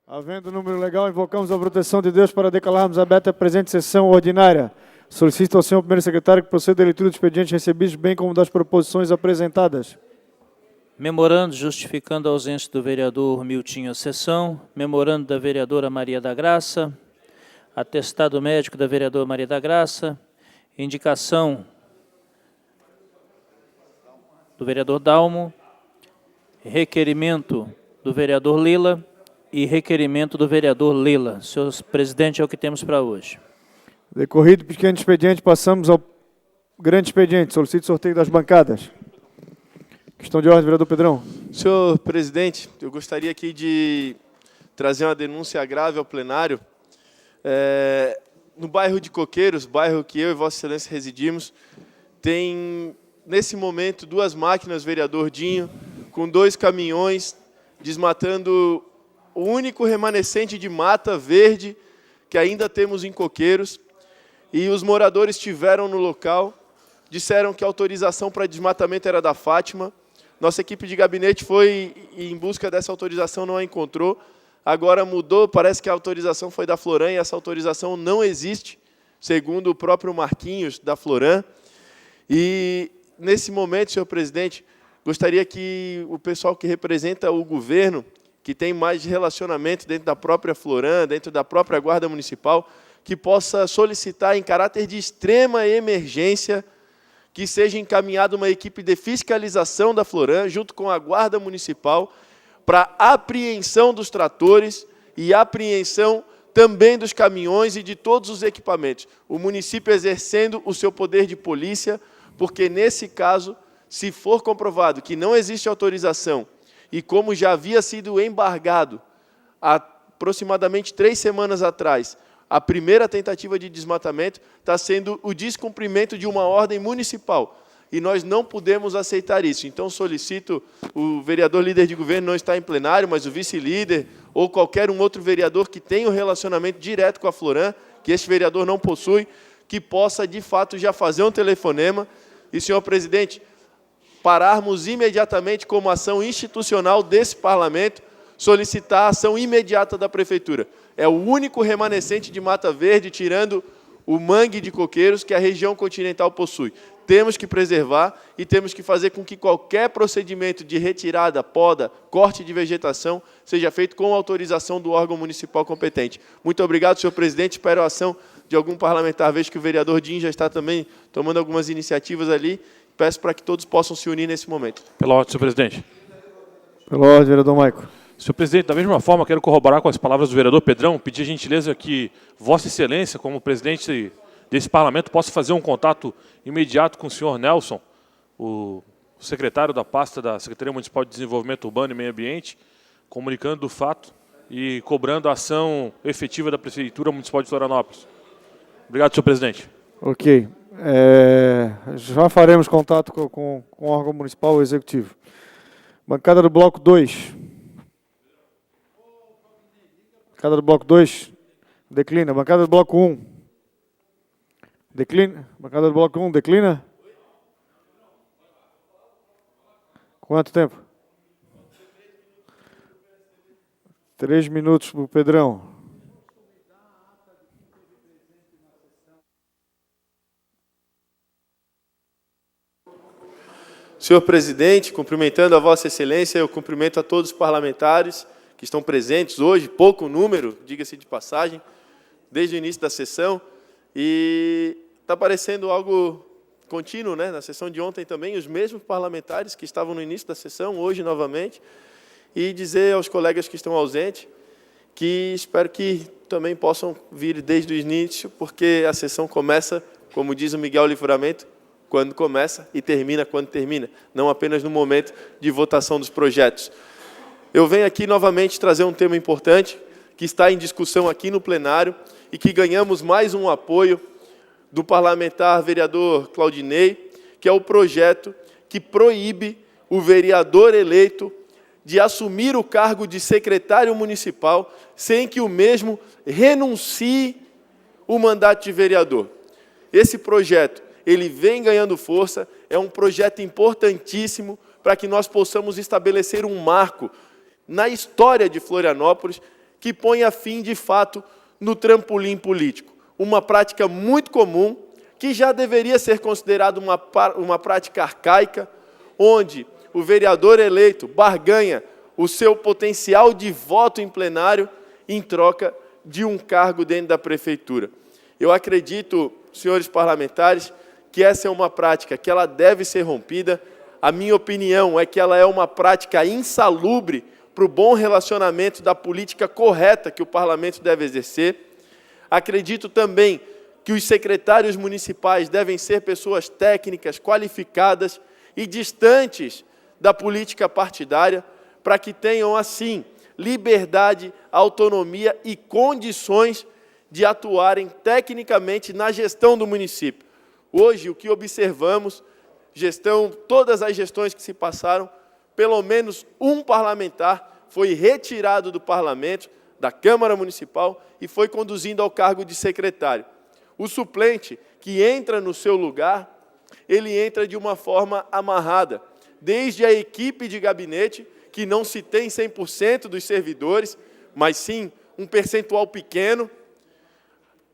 Havendo número legal, invocamos a proteção de Deus para declararmos aberta a presente sessão ordinária. Solicito ao senhor primeiro secretário que proceda à leitura dos expedientes recebidos, bem como das proposições apresentadas. Memorando justificando a ausência do vereador Miltinho à sessão, memorando da vereadora Maria da Graça, atestado médico da vereadora Maria da Graça, indicação do vereador Dalmo, requerimento do vereador Lila e requerimento do vereador Lila. Senhor presidente, é o que temos para hoje. Decorrido o pequeno expediente, passamos ao grande expediente. Solicito sorteio das bancadas. Questão de ordem, vereador Pedrão. Senhor presidente, eu gostaria aqui de trazer uma denúncia grave ao plenário. No bairro de Coqueiros, bairro que eu e Vossa Excelência residimos, tem, nesse momento, 2 máquinas, vereador Dinho, com 2 caminhões, desmatando o único remanescente de mata verde que ainda temos em Coqueiros. E os moradores estiveram no local, disseram que a autorização para desmatamento era da Fátima. Nossa equipe de gabinete foi em busca dessa autorização, não a encontrou. Agora mudou, parece que a autorização foi da Floran e essa autorização não existe, segundo o próprio Marquinhos da Floran. E, nesse momento, senhor presidente, gostaria que o pessoal que representa o governo, que tem mais relacionamento dentro da própria Floran, dentro da própria Guarda Municipal, que possa solicitar, em caráter de extrema emergência, que seja encaminhada uma equipe de fiscalização da Floran, junto com a Guarda Municipal, para apreensão dos tratores e apreensão também dos caminhões e de todos os equipamentos. O município exercendo o seu poder de polícia, porque, nesse caso, se for comprovado que não existe autorização, e como já havia sido embargado há aproximadamente 3 semanas atrás, a primeira tentativa de desmatamento está sendo o descumprimento de uma ordem municipal. E nós não podemos aceitar isso. Então, solicito, o vereador líder de governo não está em plenário, mas o vice-líder ou qualquer outro vereador que tenha um relacionamento direto com a Floran, que este vereador não possui, que possa, de fato, já fazer um telefonema. E, senhor presidente, pararmos imediatamente como ação institucional desse parlamento, solicitar a ação imediata da prefeitura. É o único remanescente de mata verde, tirando o mangue de Coqueiros, que a região continental possui. Temos que preservar e temos que fazer com que qualquer procedimento de retirada, poda, corte de vegetação seja feito com autorização do órgão municipal competente. Muito obrigado, senhor presidente. Espero a ação de algum parlamentar. Vejo que o vereador Dinho já está também tomando algumas iniciativas ali. Peço para que todos possam se unir nesse momento. Pela ordem, senhor presidente. Pela ordem, vereador Maico. Senhor presidente, da mesma forma, quero corroborar com as palavras do vereador Pedrão, pedir a gentileza que Vossa Excelência, como presidente desse parlamento, possa fazer um contato imediato com o senhor Nelson, o secretário da pasta da Secretaria Municipal de Desenvolvimento Urbano e Meio Ambiente, comunicando do fato e cobrando a ação efetiva da Prefeitura Municipal de Florianópolis. Obrigado, senhor presidente. Ok. Já faremos contato com o órgão municipal executivo. Bancada do bloco 2. Bancada do bloco 2, declina. Bancada do bloco 1, declina. Bancada do bloco 1, declina. Quanto tempo? 3 minutos para o Pedrão. Senhor presidente, cumprimentando a Vossa Excelência, eu cumprimento a todos os parlamentares que estão presentes hoje, pouco número, diga-se de passagem, desde o início da sessão, e está parecendo algo contínuo, né? Na sessão de ontem também, os mesmos parlamentares que estavam no início da sessão, hoje novamente, e dizer aos colegas que estão ausentes que espero que também possam vir desde o início, porque a sessão começa, como diz o Miguel Livramento, quando começa e termina quando termina, não apenas no momento de votação dos projetos. Eu venho aqui novamente trazer um tema importante, que está em discussão aqui no plenário, e que ganhamos mais um apoio do parlamentar vereador Claudinei, que é o projeto que proíbe o vereador eleito de assumir o cargo de secretário municipal sem que o mesmo renuncie o mandato de vereador. Esse projeto, ele vem ganhando força, é um projeto importantíssimo para que nós possamos estabelecer um marco na história de Florianópolis, que ponha fim, de fato, no trampolim político. Uma prática muito comum, que já deveria ser considerada uma prática arcaica, onde o vereador eleito barganha o seu potencial de voto em plenário em troca de um cargo dentro da prefeitura. Eu acredito, senhores parlamentares, que essa é uma prática que ela deve ser rompida. A minha opinião é que ela é uma prática insalubre para o bom relacionamento da política correta que o parlamento deve exercer. Acredito também que os secretários municipais devem ser pessoas técnicas, qualificadas e distantes da política partidária, para que tenham, assim, liberdade, autonomia e condições de atuarem tecnicamente na gestão do município. Hoje, o que observamos, todas as gestões que se passaram, pelo menos um parlamentar foi retirado do parlamento, da Câmara Municipal, e foi conduzido ao cargo de secretário. O suplente que entra no seu lugar, ele entra de uma forma amarrada, desde a equipe de gabinete, que não se tem 100% dos servidores, mas sim um percentual pequeno.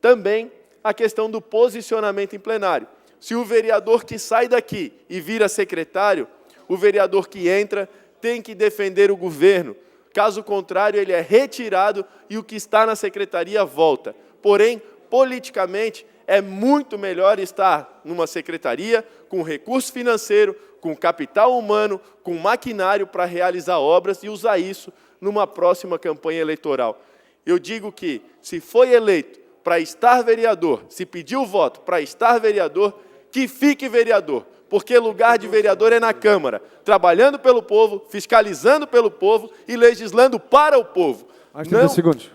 Também a questão do posicionamento em plenário. Se o vereador que sai daqui e vira secretário, o vereador que entra tem que defender o governo. Caso contrário, ele é retirado e o que está na secretaria volta. Porém, politicamente, é muito melhor estar numa secretaria com recurso financeiro, com capital humano, com maquinário para realizar obras e usar isso numa próxima campanha eleitoral. Eu digo que, se foi eleito para estar vereador, se pediu voto para estar vereador, que fique vereador, porque lugar de vereador é na Câmara, trabalhando pelo povo, fiscalizando pelo povo e legislando para o povo. Mais 30 segundos.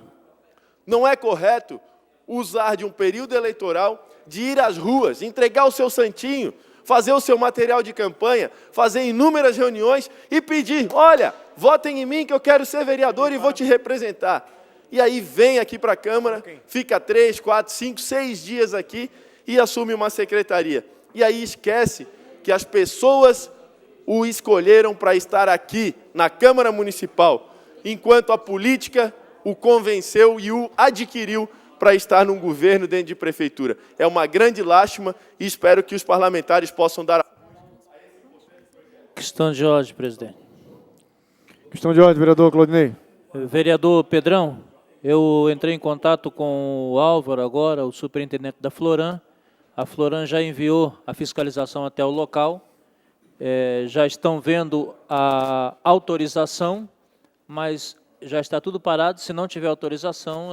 Não é correto usar de um período eleitoral de ir às ruas, entregar o seu santinho, fazer o seu material de campanha, fazer inúmeras reuniões e pedir, olha, votem em mim que eu quero ser vereador e vou te representar. E aí vem aqui para a Câmara, fica 3, 4, 5, 6 dias aqui e assume uma secretaria. E aí esquece que as pessoas o escolheram para estar aqui na Câmara Municipal, enquanto a política o convenceu e o adquiriu para estar num governo dentro de prefeitura. É uma grande lástima e espero que os parlamentares possam dar... Questão de ordem, presidente. Questão de ordem, vereador Claudinei. Vereador Pedrão, eu entrei em contato com o Álvaro agora, o superintendente da Floran. A Floran já enviou a fiscalização até o local. Já estão vendo a autorização, mas já está tudo parado. Se não tiver autorização,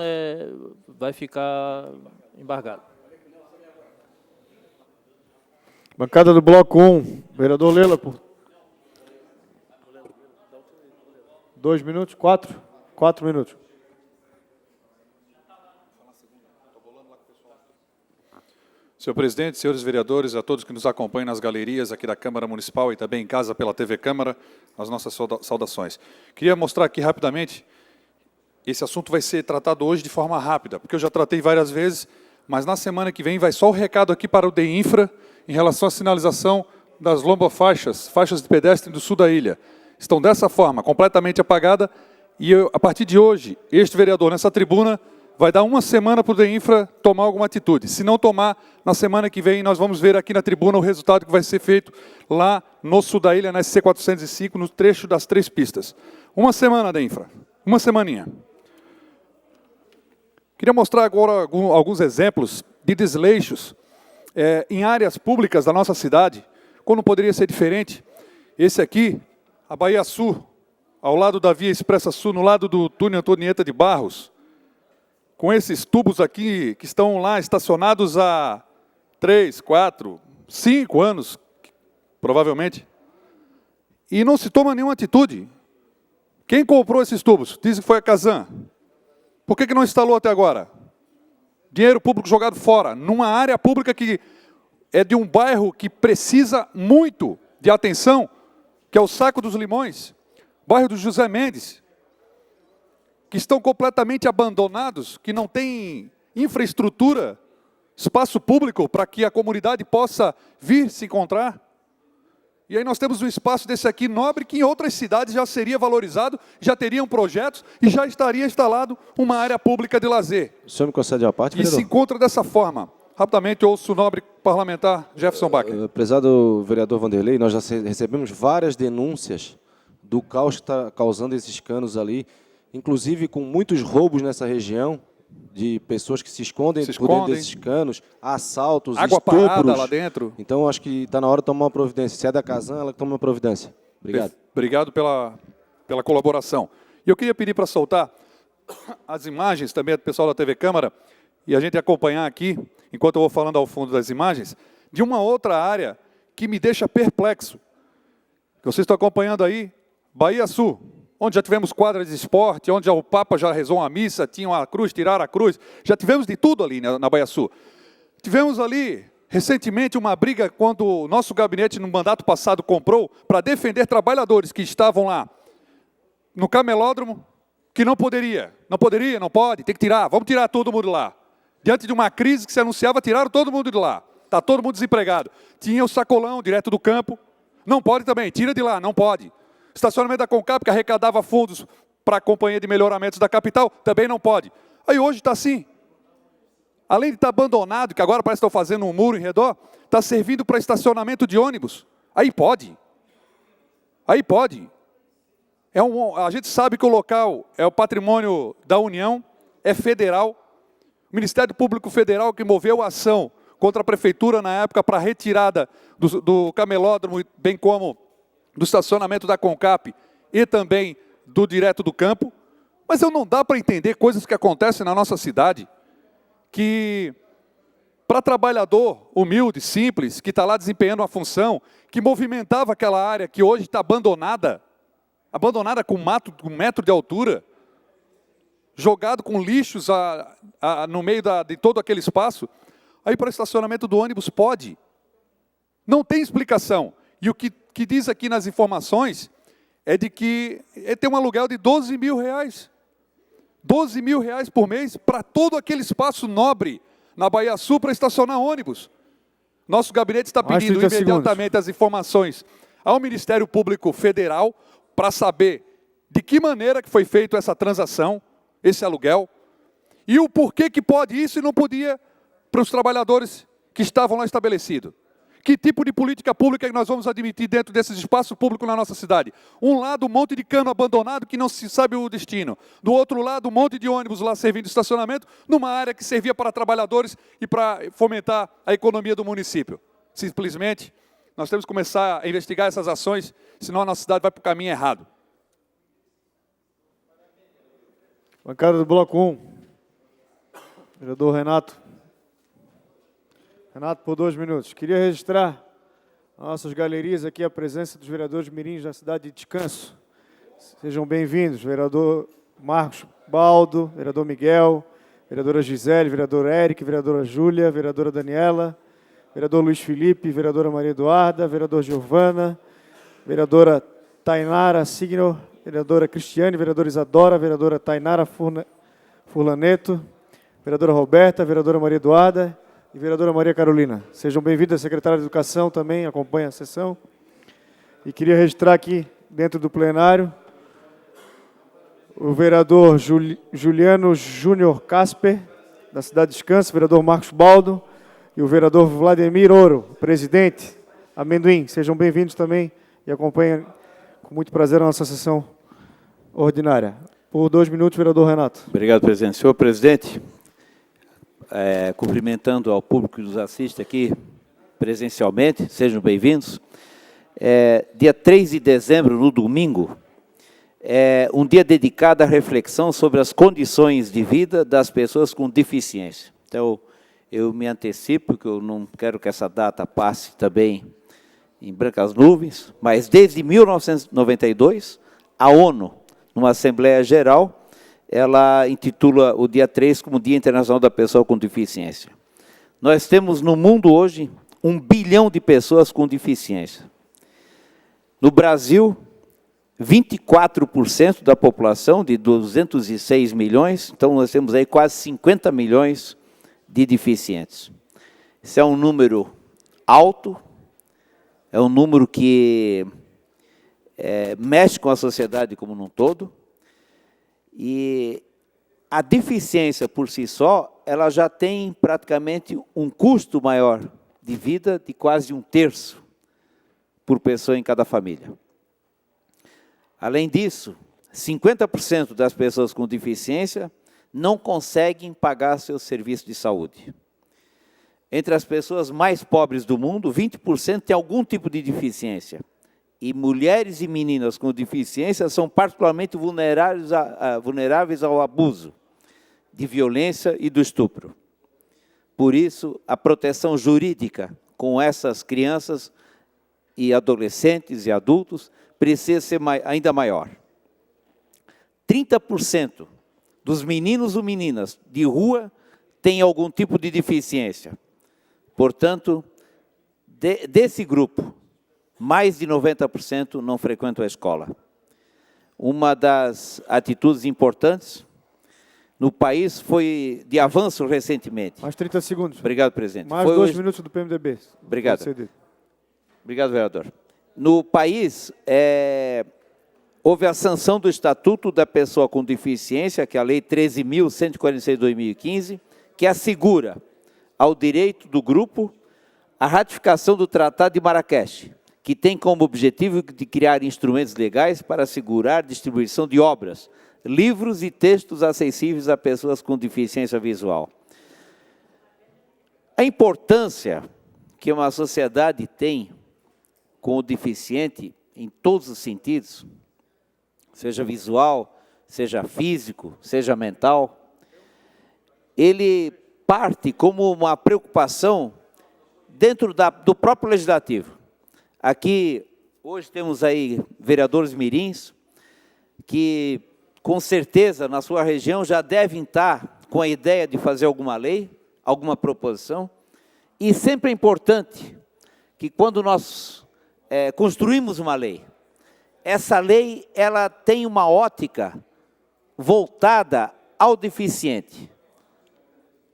vai ficar embargado. Bancada do Bloco 1, vereador Lela, por 2 minutos, 4 minutos. Senhor presidente, senhores vereadores, a todos que nos acompanham nas galerias aqui da Câmara Municipal e também em casa pela TV Câmara, as nossas saudações. Queria mostrar aqui rapidamente, esse assunto vai ser tratado hoje de forma rápida, porque eu já tratei várias vezes, mas na semana que vem vai só o recado aqui para o DEINFRA em relação à sinalização das lombofaixas, faixas de pedestre do sul da ilha. Estão dessa forma, completamente apagada, e a partir de hoje, este vereador nessa tribuna vai dar uma semana para o DEINFRA tomar alguma atitude. Se não tomar, na semana que vem, nós vamos ver aqui na tribuna o resultado que vai ser feito lá no sul da ilha, na SC405, no trecho das 3 pistas. Uma semana, DEINFRA. Uma semaninha. Queria mostrar agora alguns exemplos de desleixos em áreas públicas da nossa cidade, quando poderia ser diferente. Esse aqui, a Baía Sul, ao lado da Via Expressa Sul, no lado do túnel Antonieta de Barros, com esses tubos aqui que estão lá estacionados há 3, 4, 5 anos, provavelmente, e não se toma nenhuma atitude. Quem comprou esses tubos? Diz que foi a Casan. Por que não instalou até agora? Dinheiro público jogado fora, numa área pública que é de um bairro que precisa muito de atenção, que é o Saco dos Limões, bairro do José Mendes, que estão completamente abandonados, que não tem infraestrutura, espaço público para que a comunidade possa vir se encontrar. E aí nós temos um espaço desse aqui nobre que em outras cidades já seria valorizado, já teriam projetos e já estaria instalado uma área pública de lazer. O senhor me concede a parte, E vereador? se encontra dessa forma. Rapidamente, ouço o nobre parlamentar Jefferson Bachler. Prezado vereador Vanderlei, nós já recebemos várias denúncias do caos que está causando esses canos ali, inclusive com muitos roubos nessa região, de pessoas que se escondem por dentro desses canos, assaltos, Água estupros. parada lá dentro. Então, acho que está na hora de tomar uma providência. Se é da Casan, ela que toma uma providência. Obrigado. Obrigado pela colaboração. E eu queria pedir para soltar as imagens também do pessoal da TV Câmara, e a gente acompanhar aqui, enquanto eu vou falando ao fundo das imagens, de uma outra área que me deixa perplexo. Vocês estão acompanhando aí, Bahia Sul, onde já tivemos quadra de esporte, onde o Papa já rezou uma missa, tinham a cruz, tiraram a cruz, já tivemos de tudo ali na Bahia Sul. Tivemos ali, recentemente, uma briga quando o nosso gabinete, no mandato passado, comprou para defender trabalhadores que estavam lá no camelódromo, que não poderia, não pode, tem que tirar, vamos tirar todo mundo lá. Diante de uma crise que se anunciava, tiraram todo mundo de lá. Está todo mundo desempregado. Tinha o sacolão direto do campo, não pode também, tira de lá, não pode. Estacionamento da Concap, que arrecadava fundos para a Companhia de Melhoramentos da capital, também não pode. Aí hoje está assim. Além de estar abandonado, que agora parece que estão fazendo um muro em redor, está servindo para estacionamento de ônibus. Aí pode. Aí pode. A gente sabe que o local é o patrimônio da União, é federal. O Ministério Público Federal que moveu a ação contra a Prefeitura na época para a retirada do camelódromo, bem como do estacionamento da Concap e também do direto do campo. Mas não dá para entender coisas que acontecem na nossa cidade, que para trabalhador humilde, simples, que está lá desempenhando uma função, que movimentava aquela área que hoje está abandonada com mato, com 1 metro de altura, jogado com lixos no meio de todo aquele espaço, aí para o estacionamento do ônibus pode. Não tem explicação. E o que diz aqui nas informações é de que tem um aluguel de R$12 mil. R$12 mil por mês para todo aquele espaço nobre na Bahia Sul para estacionar ônibus. Nosso gabinete está pedindo imediatamente as informações ao Ministério Público Federal para saber de que maneira que foi feita essa transação, esse aluguel, e o porquê que pode isso e não podia para os trabalhadores que estavam lá estabelecidos. Que tipo de política pública que nós vamos admitir dentro desses espaços públicos na nossa cidade? Um lado, um monte de cano abandonado que não se sabe o destino. Do outro lado, um monte de ônibus lá servindo de estacionamento, numa área que servia para trabalhadores e para fomentar a economia do município. Simplesmente, nós temos que começar a investigar essas ações, senão a nossa cidade vai para o caminho errado. Bancada do Bloco 1. Vereador Renato. Renato, por 2 minutos. Queria registrar nas nossas galerias aqui a presença dos vereadores mirins da cidade de Descanso. Sejam bem-vindos, vereador Marcos Baldo, vereador Miguel, vereadora Gisele, vereador Eric, vereadora Júlia, vereadora Daniela, vereador Luiz Felipe, vereadora Maria Eduarda, vereador Giovana, vereadora Tainara Signo, vereadora Cristiane, vereadora Isadora, vereadora Tainara Furlaneto, vereadora Roberta, vereadora Maria Eduarda e vereadora Maria Carolina. Sejam bem-vindos, secretária de Educação também acompanha a sessão. E queria registrar aqui, dentro do plenário, o vereador Juliano Júnior Casper, da cidade de Descanso, o vereador Marcos Baldo e o vereador Vladimir Ouro, presidente, Amendoim. Sejam bem-vindos também e acompanhem com muito prazer a nossa sessão ordinária. Por 2 minutos, vereador Renato. Obrigado, presidente. Senhor presidente, cumprimentando ao público que nos assiste aqui presencialmente, sejam bem-vindos. Dia 3 de dezembro, no domingo, é um dia dedicado à reflexão sobre as condições de vida das pessoas com deficiência. Então, eu me antecipo, que eu não quero que essa data passe também em brancas nuvens, mas desde 1992, a ONU, numa Assembleia Geral, ela intitula o dia 3 como Dia Internacional da Pessoa com Deficiência. Nós temos no mundo hoje 1 bilhão de pessoas com deficiência. No Brasil, 24% da população, de 206 milhões, então nós temos aí quase 50 milhões de deficientes. Esse é um número alto, é um número que mexe com a sociedade como um todo, e a deficiência por si só, ela já tem praticamente um custo maior de vida de quase 1/3 por pessoa em cada família. Além disso, 50% das pessoas com deficiência não conseguem pagar seus serviços de saúde. Entre as pessoas mais pobres do mundo, 20% têm algum tipo de deficiência. E mulheres e meninas com deficiência são particularmente vulneráveis ao abuso, de violência e do estupro. Por isso, a proteção jurídica com essas crianças e adolescentes e adultos precisa ser ainda maior. 30% dos meninos ou meninas de rua têm algum tipo de deficiência. Portanto, desse grupo, mais de 90% não frequentam a escola. Uma das atitudes importantes no país foi de avanço recentemente. Mais 30 segundos. Obrigado, presidente. Mais 2 minutos do PMDB. Obrigado. Obrigado, vereador. No país, houve a sanção do Estatuto da Pessoa com Deficiência, que é a Lei 13.146 de 2015, que assegura ao direito do grupo a ratificação do Tratado de Marrakech, que tem como objetivo de criar instrumentos legais para assegurar a distribuição de obras, livros e textos acessíveis a pessoas com deficiência visual. A importância que uma sociedade tem com o deficiente, em todos os sentidos, seja visual, seja físico, seja mental, ele parte como uma preocupação dentro do próprio legislativo. Aqui, hoje temos aí vereadores mirins, que com certeza na sua região já devem estar com a ideia de fazer alguma lei, alguma proposição, e sempre é importante que quando nós construímos uma lei, essa lei ela tem uma ótica voltada ao deficiente.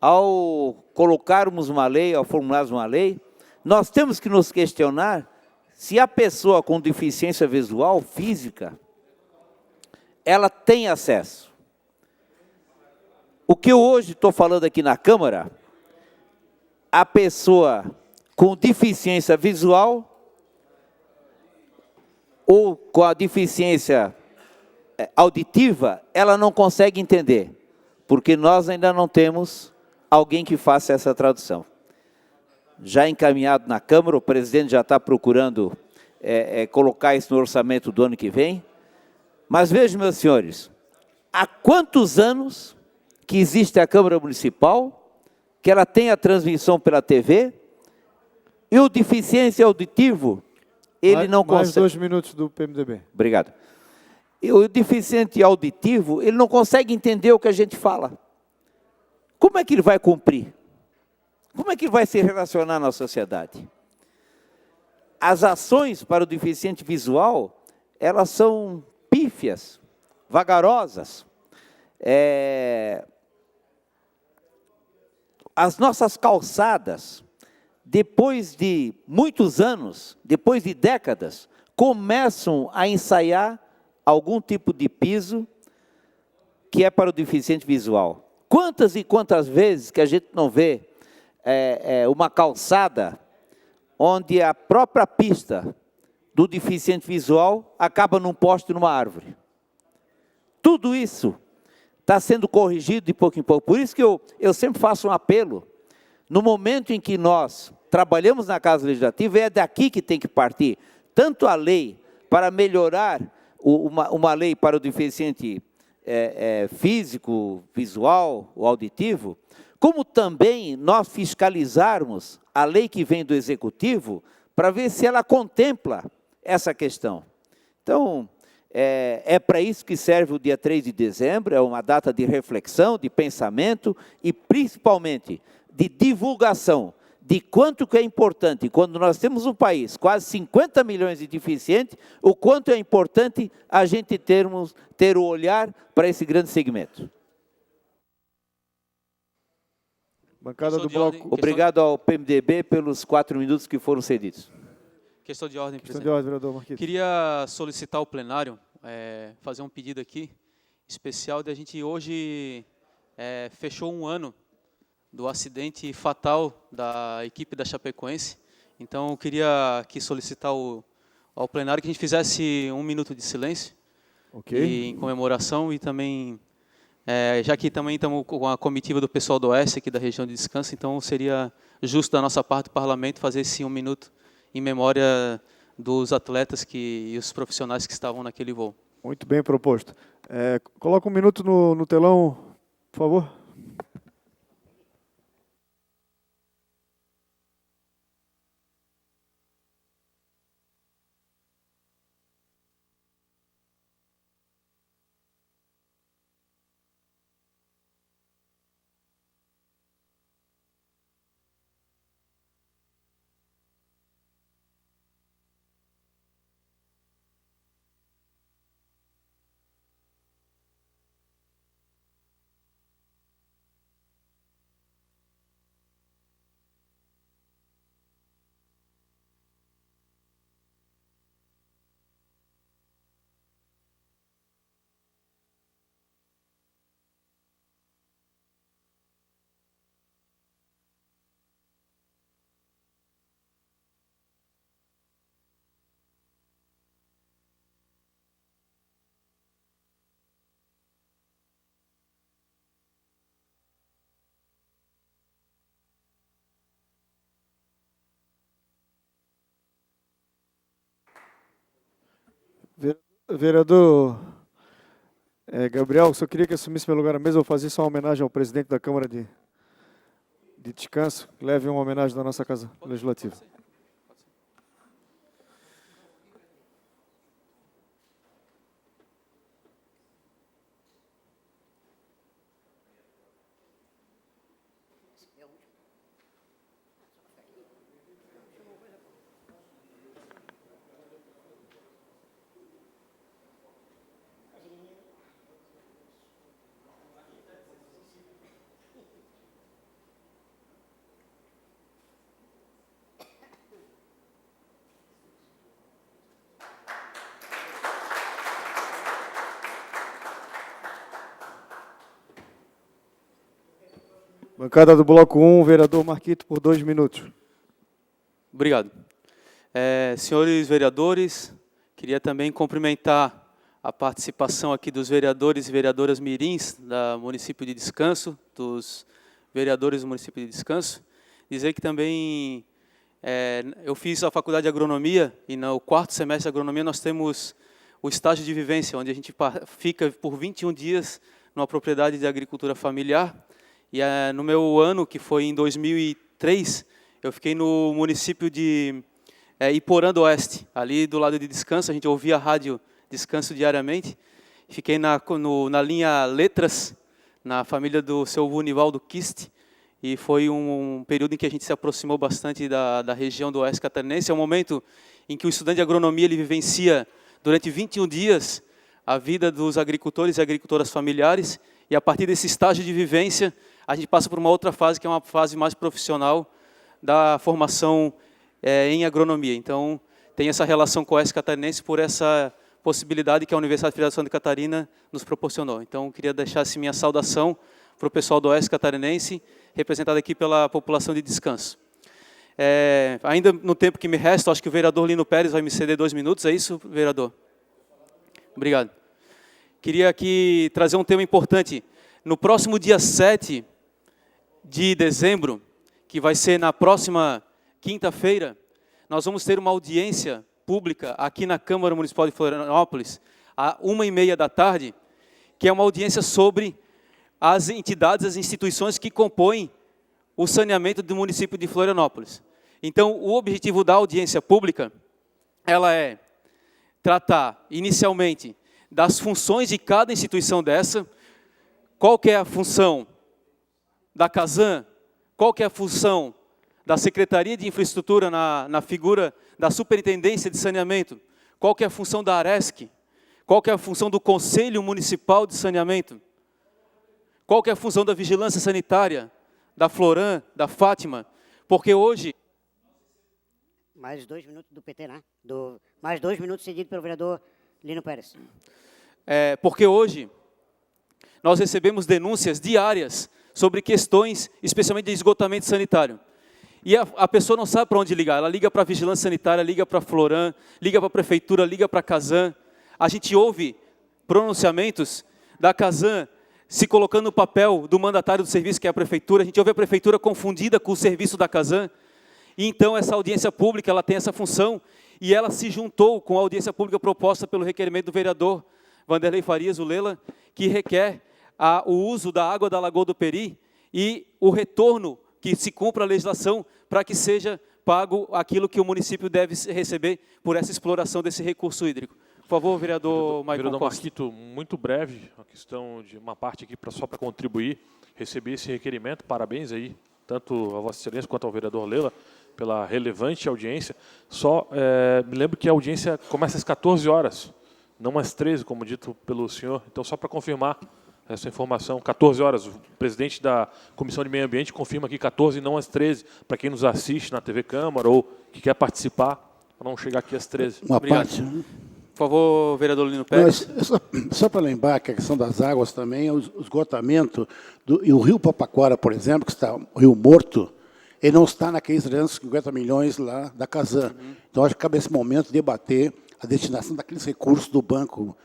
Ao colocarmos uma lei, ao formularmos uma lei, nós temos que nos questionar se a pessoa com deficiência visual, física, ela tem acesso. O que eu hoje estou falando aqui na Câmara, a pessoa com deficiência visual ou com a deficiência auditiva, ela não consegue entender, porque nós ainda não temos alguém que faça essa tradução. Já encaminhado na Câmara, o presidente já está procurando colocar isso no orçamento do ano que vem. Mas vejam, meus senhores, há quantos anos que existe a Câmara Municipal, que ela tem a transmissão pela TV, e o deficiência auditivo, ele não consegue... Mais 2 minutos do PMDB. Obrigado. E o deficiente auditivo, ele não consegue entender o que a gente fala. Como é que ele vai cumprir? Como é que ele vai se relacionar na sociedade? As ações para o deficiente visual, elas são pífias, vagarosas. As nossas calçadas, depois de muitos anos, depois de décadas, começam a ensaiar algum tipo de piso que é para o deficiente visual. Quantas e quantas vezes que a gente não vê uma calçada onde a própria pista do deficiente visual acaba num poste, numa árvore. Tudo isso está sendo corrigido de pouco em pouco. Por isso que eu sempre faço um apelo. No momento em que nós trabalhamos na Casa Legislativa, é daqui que tem que partir tanto a lei para melhorar uma lei para o deficiente físico, visual ou auditivo, como também nós fiscalizarmos a lei que vem do Executivo para ver se ela contempla essa questão. Então, é para isso que serve o dia 3 de dezembro, é uma data de reflexão, de pensamento e principalmente de divulgação de quanto que é importante, quando nós temos um país, quase 50 milhões de deficientes, o quanto é importante a gente ter o olhar para esse grande segmento. Bancada do Bloco. Obrigado ao PMDB pelos 4 minutos que foram cedidos. Questão de ordem, Questão presidente. de ordem, vereador Marquito. Queria solicitar ao plenário, fazer um pedido aqui, especial, de a gente hoje fechou um ano do acidente fatal da equipe da Chapecoense. Então, eu queria aqui solicitar ao plenário que a gente fizesse 1 minuto de silêncio, em comemoração, e também, já que também estamos com a comitiva do pessoal do Oeste, aqui da região de descanso, então seria justo da nossa parte do parlamento fazer esse 1 minuto em memória dos atletas e os profissionais que estavam naquele voo. Muito bem proposto. Coloca 1 minuto no telão, por favor. Vereador Gabriel, só queria que assumisse meu lugar à mesa. Eu vou fazer só uma homenagem ao presidente da Câmara de Descanso. Leve uma homenagem da nossa Casa Legislativa. Bancada do Bloco 1, vereador Marquito, por 2 minutos. Obrigado. Senhores vereadores, queria também cumprimentar a participação aqui dos vereadores e vereadoras mirins do município de Descanso, dos vereadores do município de Descanso. Dizer que também eu fiz a faculdade de agronomia e no 4º semestre de agronomia nós temos o estágio de vivência, onde a gente fica por 21 dias numa propriedade de agricultura familiar. E no meu ano, que foi em 2003, eu fiquei no município de Iporã do Oeste, ali do lado de Descanso. A gente ouvia a rádio Descanso diariamente. Fiquei na linha Letras, na família do seu Vunivaldo Kist, e foi um período em que a gente se aproximou bastante da região do Oeste Catarinense. É um momento em que o estudante de agronomia ele vivencia durante 21 dias a vida dos agricultores e agricultoras familiares, e a partir desse estágio de vivência, a gente passa por uma outra fase, que é uma fase mais profissional da formação em agronomia. Então, tem essa relação com o Oeste Catarinense por essa possibilidade que a Universidade Federal de Santa Catarina nos proporcionou. Então, queria deixar assim, minha saudação para o pessoal do Oeste Catarinense, representado aqui pela população de Descanso. Ainda no tempo que me resta, acho que o vereador Lino Pérez vai me ceder 2 minutos, é isso, vereador? Obrigado. Queria aqui trazer um tema importante. No próximo dia 7 de dezembro, que vai ser na próxima quinta-feira, nós vamos ter uma audiência pública aqui na Câmara Municipal de Florianópolis, às 1h30 da tarde, que é uma audiência sobre as entidades, as instituições que compõem o saneamento do município de Florianópolis. Então, o objetivo da audiência pública, ela é tratar, inicialmente, das funções de cada instituição dessa, qual que é a função da CASAN, qual que é a função da Secretaria de Infraestrutura na figura da Superintendência de Saneamento, qual que é a função da ARESC, qual que é a função do Conselho Municipal de Saneamento, qual que é a função da Vigilância Sanitária, da Floran, da Fátima, porque hoje Mais 2 minutos do PT, né? Mais 2 minutos cedido pelo vereador Lino Pérez. Porque hoje nós recebemos denúncias diárias sobre questões, especialmente de esgotamento sanitário. E a pessoa não sabe para onde ligar. Ela liga para a Vigilância Sanitária, liga para a Floran, liga para a Prefeitura, liga para a Casan. A gente ouve pronunciamentos da Casan se colocando no papel do mandatário do serviço, que é a Prefeitura. A gente ouve a Prefeitura confundida com o serviço da Casan. E então essa audiência pública ela tem essa função e ela se juntou com a audiência pública proposta pelo requerimento do vereador Vanderlei Farias, o Lela, que requer o uso da água da Lagoa do Peri e o retorno, que se cumpra a legislação para que seja pago aquilo que o município deve receber por essa exploração desse recurso hídrico. Por favor, vereador Maicon Vereador Costa. Marquito, muito breve, a questão de uma parte aqui só para contribuir, receber esse requerimento, parabéns aí, tanto a Vossa Excelência quanto ao vereador Lela, pela relevante audiência. Só me lembro que a audiência começa às 14 horas, não às 13, como dito pelo senhor. Então, só para confirmar essa informação, 14 horas, o presidente da Comissão de Meio Ambiente confirma aqui 14 e não às 13, para quem nos assiste na TV Câmara ou que quer participar, para não chegar aqui às 13. Uma Obrigado. parte. Por favor, vereador Lino Pérez. Só para lembrar que a questão das águas também é o esgotamento e o rio Papaquara, por exemplo, que está o rio morto, ele não está naqueles 350 milhões lá da Casan. Então, acho que cabe esse momento debater a destinação daqueles recursos do banco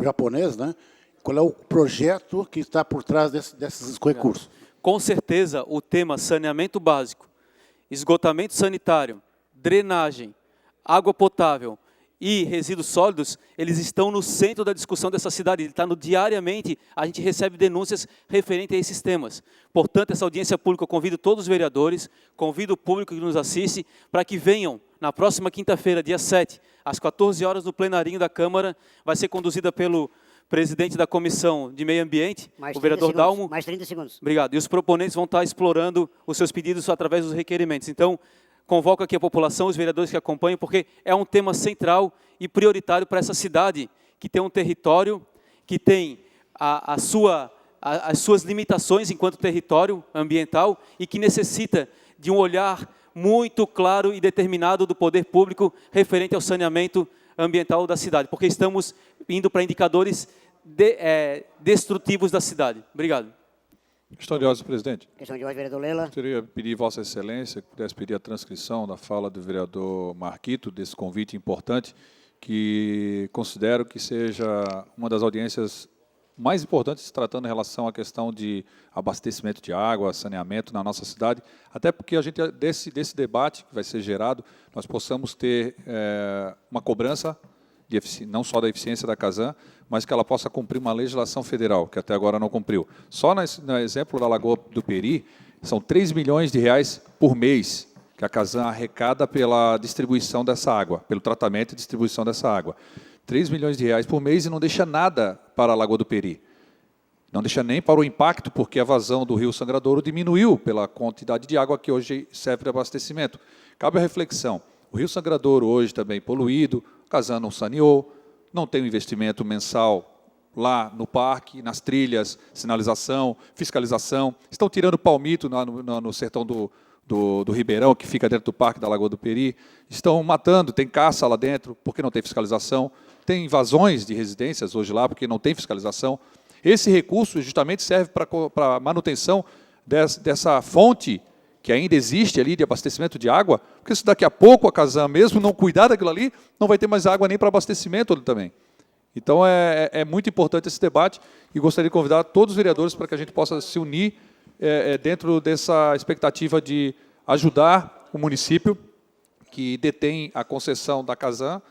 japonês, né? Qual é o projeto que está por trás desses recursos? Com certeza, o tema saneamento básico, esgotamento sanitário, drenagem, água potável e resíduos sólidos, eles estão no centro da discussão dessa cidade. Ele está diariamente, a gente recebe denúncias referentes a esses temas. Portanto, essa audiência pública, eu convido todos os vereadores, convido o público que nos assiste, para que venham na próxima quinta-feira, dia 7, às 14 horas, no plenarinho da Câmara, vai ser conduzida pelo presidente da Comissão de Meio Ambiente, o vereador Dalmo. Mais 30 segundos. Obrigado. E os proponentes vão estar explorando os seus pedidos através dos requerimentos. Então, convoco aqui a população, os vereadores que acompanham, porque é um tema central e prioritário para essa cidade, que tem um território, que tem as suas limitações enquanto território ambiental e que necessita de um olhar muito claro e determinado do poder público referente ao saneamento ambiental da cidade, porque estamos indo para indicadores destrutivos da cidade. Obrigado. Questão de ordem, presidente. Questão de ordem, vereador Lela. Gostaria de pedir Vossa Excelência que pudesse pedir a transcrição da fala do vereador Marquito, desse convite importante, que considero que seja uma das audiências mais importantes tratando em relação à questão de abastecimento de água, saneamento na nossa cidade, até porque a gente, desse debate que vai ser gerado, nós possamos ter uma cobrança, não só da eficiência da Casan, mas que ela possa cumprir uma legislação federal, que até agora não cumpriu. Só no exemplo da Lagoa do Peri, são 3 milhões de reais por mês que a Casan arrecada pela distribuição dessa água, pelo tratamento e distribuição dessa água. 3 milhões de reais por mês e não deixa nada para a Lagoa do Peri. Não deixa nem para o impacto, porque a vazão do Rio Sangradouro diminuiu pela quantidade de água que hoje serve de abastecimento. Cabe a reflexão. O Rio Sangradouro hoje também poluído, a Casan não saneou, não tem um investimento mensal lá no parque, nas trilhas, sinalização, fiscalização. Estão tirando palmito no sertão do Ribeirão, que fica dentro do parque da Lagoa do Peri. Estão matando, tem caça lá dentro, porque não tem fiscalização. Tem invasões de residências hoje lá, porque não tem fiscalização. Esse recurso justamente serve para a manutenção dessa fonte que ainda existe ali de abastecimento de água, porque se daqui a pouco a Casan mesmo não cuidar daquilo ali, não vai ter mais água nem para abastecimento ali também. Então é muito importante esse debate e gostaria de convidar todos os vereadores para que a gente possa se unir dentro dessa expectativa de ajudar o município que detém a concessão da Casan,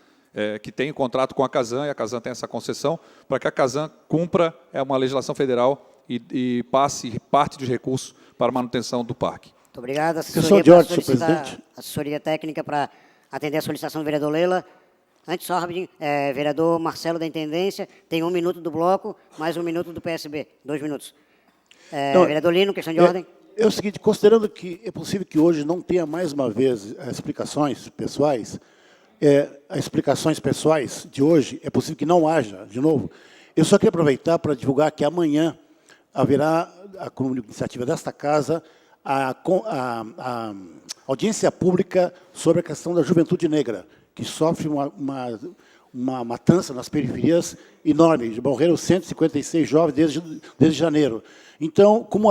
que tem o contrato com a Casan e a Casan tem essa concessão, para que a Casan cumpra uma legislação federal e passe parte dos recursos para a manutenção do parque. Muito obrigado. Questão de ordem, senhor presidente. Assessoria técnica para atender a solicitação do vereador Lela. Antes, só rapidinho, vereador Marcelo da Intendência, tem 1 minuto do bloco, mais 1 minuto do PSB, 2 minutos. Então, vereador Lino, questão de ordem. É o seguinte, considerando que é possível que hoje não tenha mais uma vez explicações pessoais, de hoje, é possível que não haja, de novo. Eu só queria aproveitar para divulgar que amanhã haverá, como iniciativa desta casa, a audiência pública sobre a questão da juventude negra, que sofre uma matança nas periferias enorme. Morreram 156 jovens desde janeiro. Então, como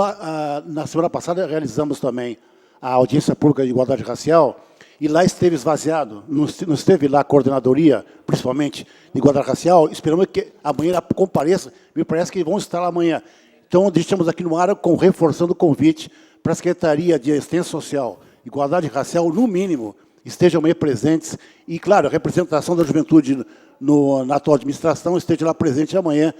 na semana passada realizamos também a audiência pública de igualdade racial, e lá esteve esvaziado, não esteve lá a coordenadoria, principalmente, de igualdade racial, esperamos que amanhã ela compareça, me parece que vão estar lá amanhã. Então, deixamos aqui no ar, reforçando o convite para a Secretaria de Assistência Social, Igualdade Racial, no mínimo, estejam amanhã presentes, e, claro, a representação da juventude na atual administração esteja lá presente amanhã.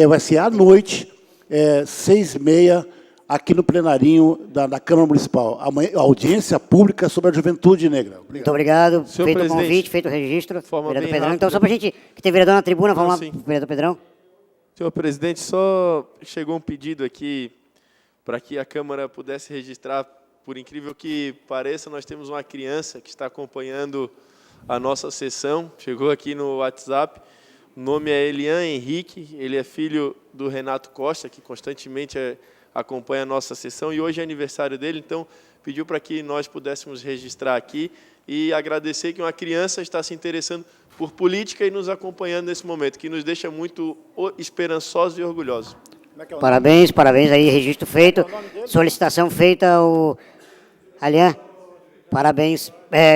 Vai ser à noite, 6h30, aqui no plenarinho da Câmara Municipal. Amanhã, audiência pública sobre a juventude negra. Obrigado. Muito obrigado. Senhor Feito o presidente, convite, feito o registro. forma Vereador bem Pedrão. rápida. Então, só para a gente, que tem vereador na tribuna, vamos lá, Sim. vereador Pedrão. Senhor presidente, só chegou um pedido aqui para que a Câmara pudesse registrar. Por incrível que pareça, nós temos uma criança que está acompanhando a nossa sessão. Chegou aqui no WhatsApp. O nome é Elian Henrique. Ele é filho do Renato Costa, que constantemente acompanha a nossa sessão. E hoje é aniversário dele, então pediu para que nós pudéssemos registrar aqui e agradecer que uma criança está se interessando por política e nos acompanhando nesse momento, que nos deixa muito esperançosos e orgulhosos. Parabéns, parabéns aí, registro feito. Solicitação feita, o Alian. Parabéns.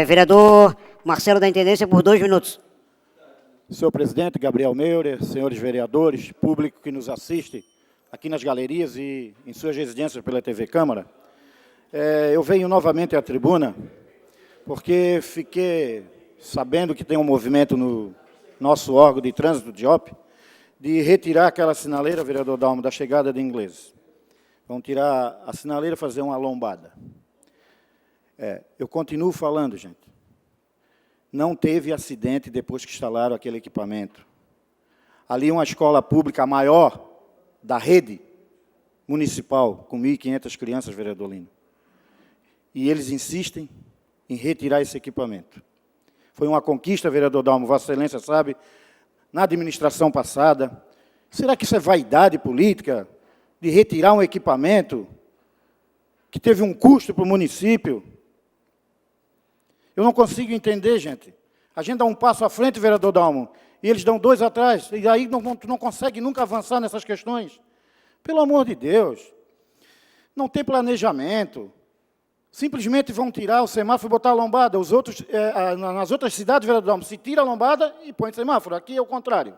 Vereador Marcelo da Intendência, por 2 minutos. Senhor presidente, Gabriel Meurer, senhores vereadores, público que nos assiste aqui nas galerias e em suas residências pela TV Câmara, eu venho novamente à tribuna porque fiquei sabendo que tem um movimento no nosso órgão de trânsito de OP de retirar aquela sinaleira, vereador Dalmo, da chegada de ingleses. Vão tirar a sinaleira e fazer uma lombada. Eu continuo falando, gente. Não teve acidente depois que instalaram aquele equipamento. Ali uma escola pública maior da rede municipal, com 1.500 crianças, vereador Lino. E eles insistem em retirar esse equipamento. Foi uma conquista, vereador Dalmo, Vossa Excelência sabe, na administração passada. Será que isso é vaidade política, de retirar um equipamento que teve um custo para o município? Eu não consigo entender, gente. A gente dá um passo à frente, vereador Dalmo, e eles dão 2 atrás, e aí não consegue nunca avançar nessas questões. Pelo amor de Deus. Não tem planejamento. Simplesmente vão tirar o semáforo e botar a lombada. Nas outras cidades, vereador Dalmo, se tira a lombada e põe semáforo. Aqui é o contrário.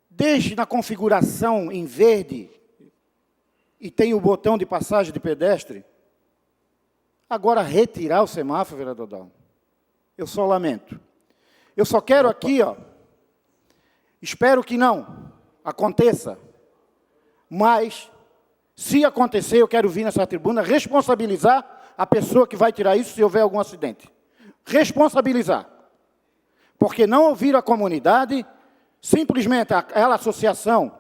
Deixe na configuração em verde e tem o botão de passagem de pedestre. Agora, retirar o semáforo, vereador Dalmo, eu só lamento. Eu só quero aqui, espero que não aconteça, mas, se acontecer, eu quero vir nessa tribuna responsabilizar a pessoa que vai tirar isso se houver algum acidente. Responsabilizar. Porque não ouvir a comunidade, simplesmente aquela associação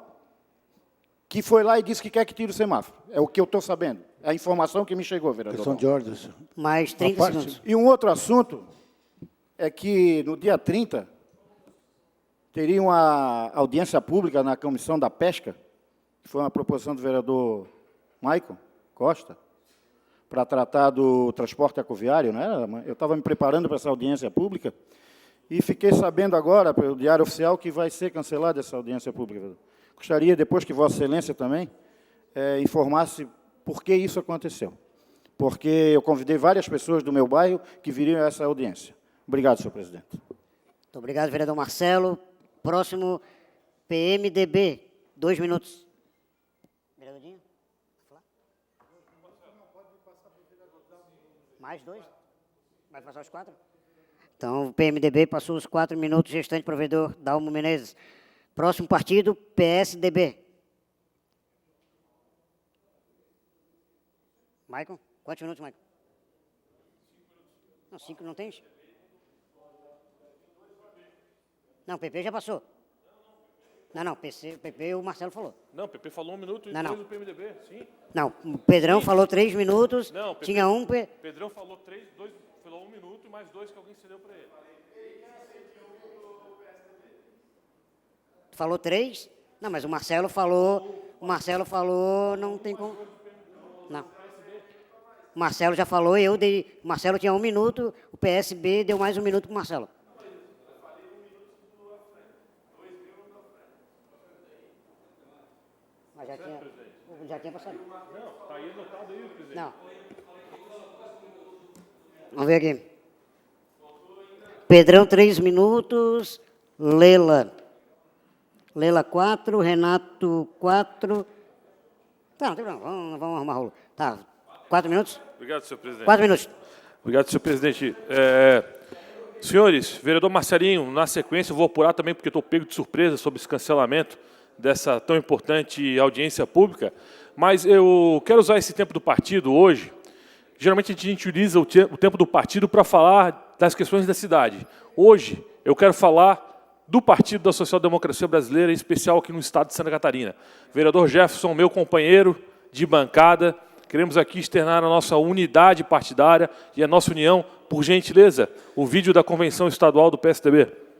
que foi lá e disse que quer que tire o semáforo. É o que eu estou sabendo. É a informação que me chegou, vereador. Questão de ordem, senhor. Mais 30 segundos. E um outro assunto é que, no dia 30, teria uma audiência pública na Comissão da Pesca, que foi uma proposição do vereador Maicon Costa, para tratar do transporte aquaviário, não era? Eu estava me preparando para essa audiência pública e fiquei sabendo agora, pelo Diário Oficial, que vai ser cancelada essa audiência pública. Gostaria, depois que Vossa Excelência também informasse por que isso aconteceu. Porque eu convidei várias pessoas do meu bairro que viriam a essa audiência. Obrigado, senhor presidente. Muito obrigado, vereador Marcelo. Próximo, PMDB, 2 minutos. Vereador Dinho? Mais 2? Vai passar os 4? Então, o PMDB passou os 4 minutos restantes para o vereador Dalmo Menezes. Próximo partido, PSDB. Maicon? Quantos minutos, Maicon? Não, 5 não tens? Não, o PP já passou. Não, PP o Marcelo falou. Não, o PP falou 1 minuto e Não, depois não. o PMDB, sim. Não, o Pedrão falou 3 minutos, Não, PP, tinha um... Pedrão falou 1 minuto e mais 2 que alguém cedeu para ele. Falou 3? Não, mas o Marcelo falou, não tem como... Não. O Marcelo já falou, eu dei... O Marcelo tinha 1 minuto, o PSB deu mais 1 minuto para o Marcelo. Mas já tinha passado. Não, está aí anotado aí, presidente. Não. Vamos ver aqui. Pedrão, 3 minutos. Lela 4, Renato 4. Tá, não tem problema, vamos arrumar rolo. Tá, 4 minutos? Obrigado, senhor presidente. 4 minutos. Obrigado, senhor presidente. Senhores, vereador Marcelinho, na sequência eu vou apurar também, porque estou pego de surpresa sobre esse cancelamento dessa tão importante audiência pública, mas eu quero usar esse tempo do partido hoje. Geralmente a gente utiliza o tempo do partido para falar das questões da cidade. Hoje eu quero falar do Partido da Social Democracia Brasileira, em especial aqui no estado de Santa Catarina. Vereador Jefferson, meu companheiro de bancada, queremos aqui externar a nossa unidade partidária e a nossa união. Por gentileza, o vídeo da convenção estadual do PSDB.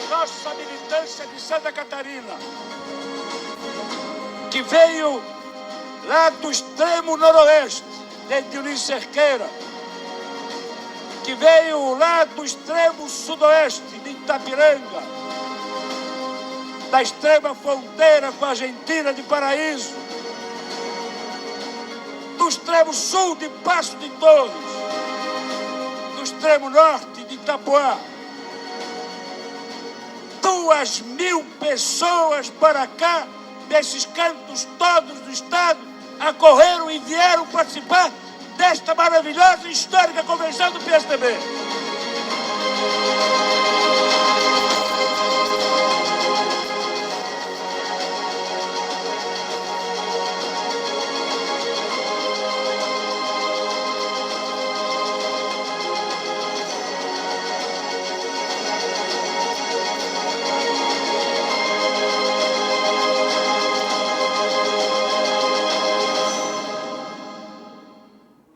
Nossa militância de Santa Catarina, que veio lá do extremo noroeste, de Dionísio Cerqueira, que veio lá do extremo sudoeste, de Itapiranga, da extrema fronteira com a Argentina de Paraíso, do extremo sul de Passo de Torres, do extremo norte de Itapuã. 2.000 pessoas para cá, desses cantos todos do estado, acorreram e vieram participar desta maravilhosa e histórica convenção do PSDB.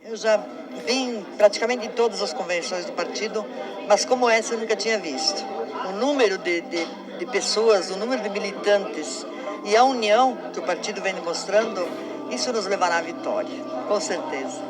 Eu já vim praticamente em todas as convenções do partido, mas como essa eu nunca tinha visto. O número de pessoas, o número de militantes e a união que o partido vem demonstrando, isso nos levará à vitória, com certeza.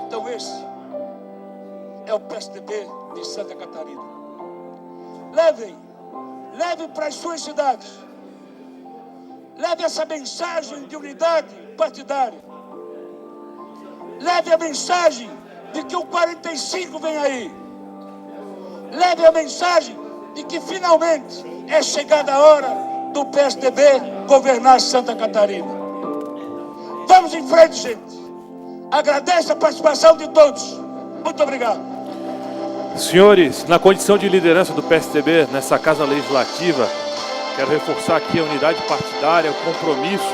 Então esse é o PSDB de Santa Catarina. Levem para as suas cidades. Leve essa mensagem de unidade partidária. Leve a mensagem de que o 45 vem aí. Leve a mensagem de que finalmente é chegada a hora do PSDB governar Santa Catarina. Vamos em frente, gente. Agradeço a participação de todos. Muito obrigado. Senhores, na condição de liderança do PSDB nessa Casa Legislativa, quero reforçar aqui a unidade partidária, o compromisso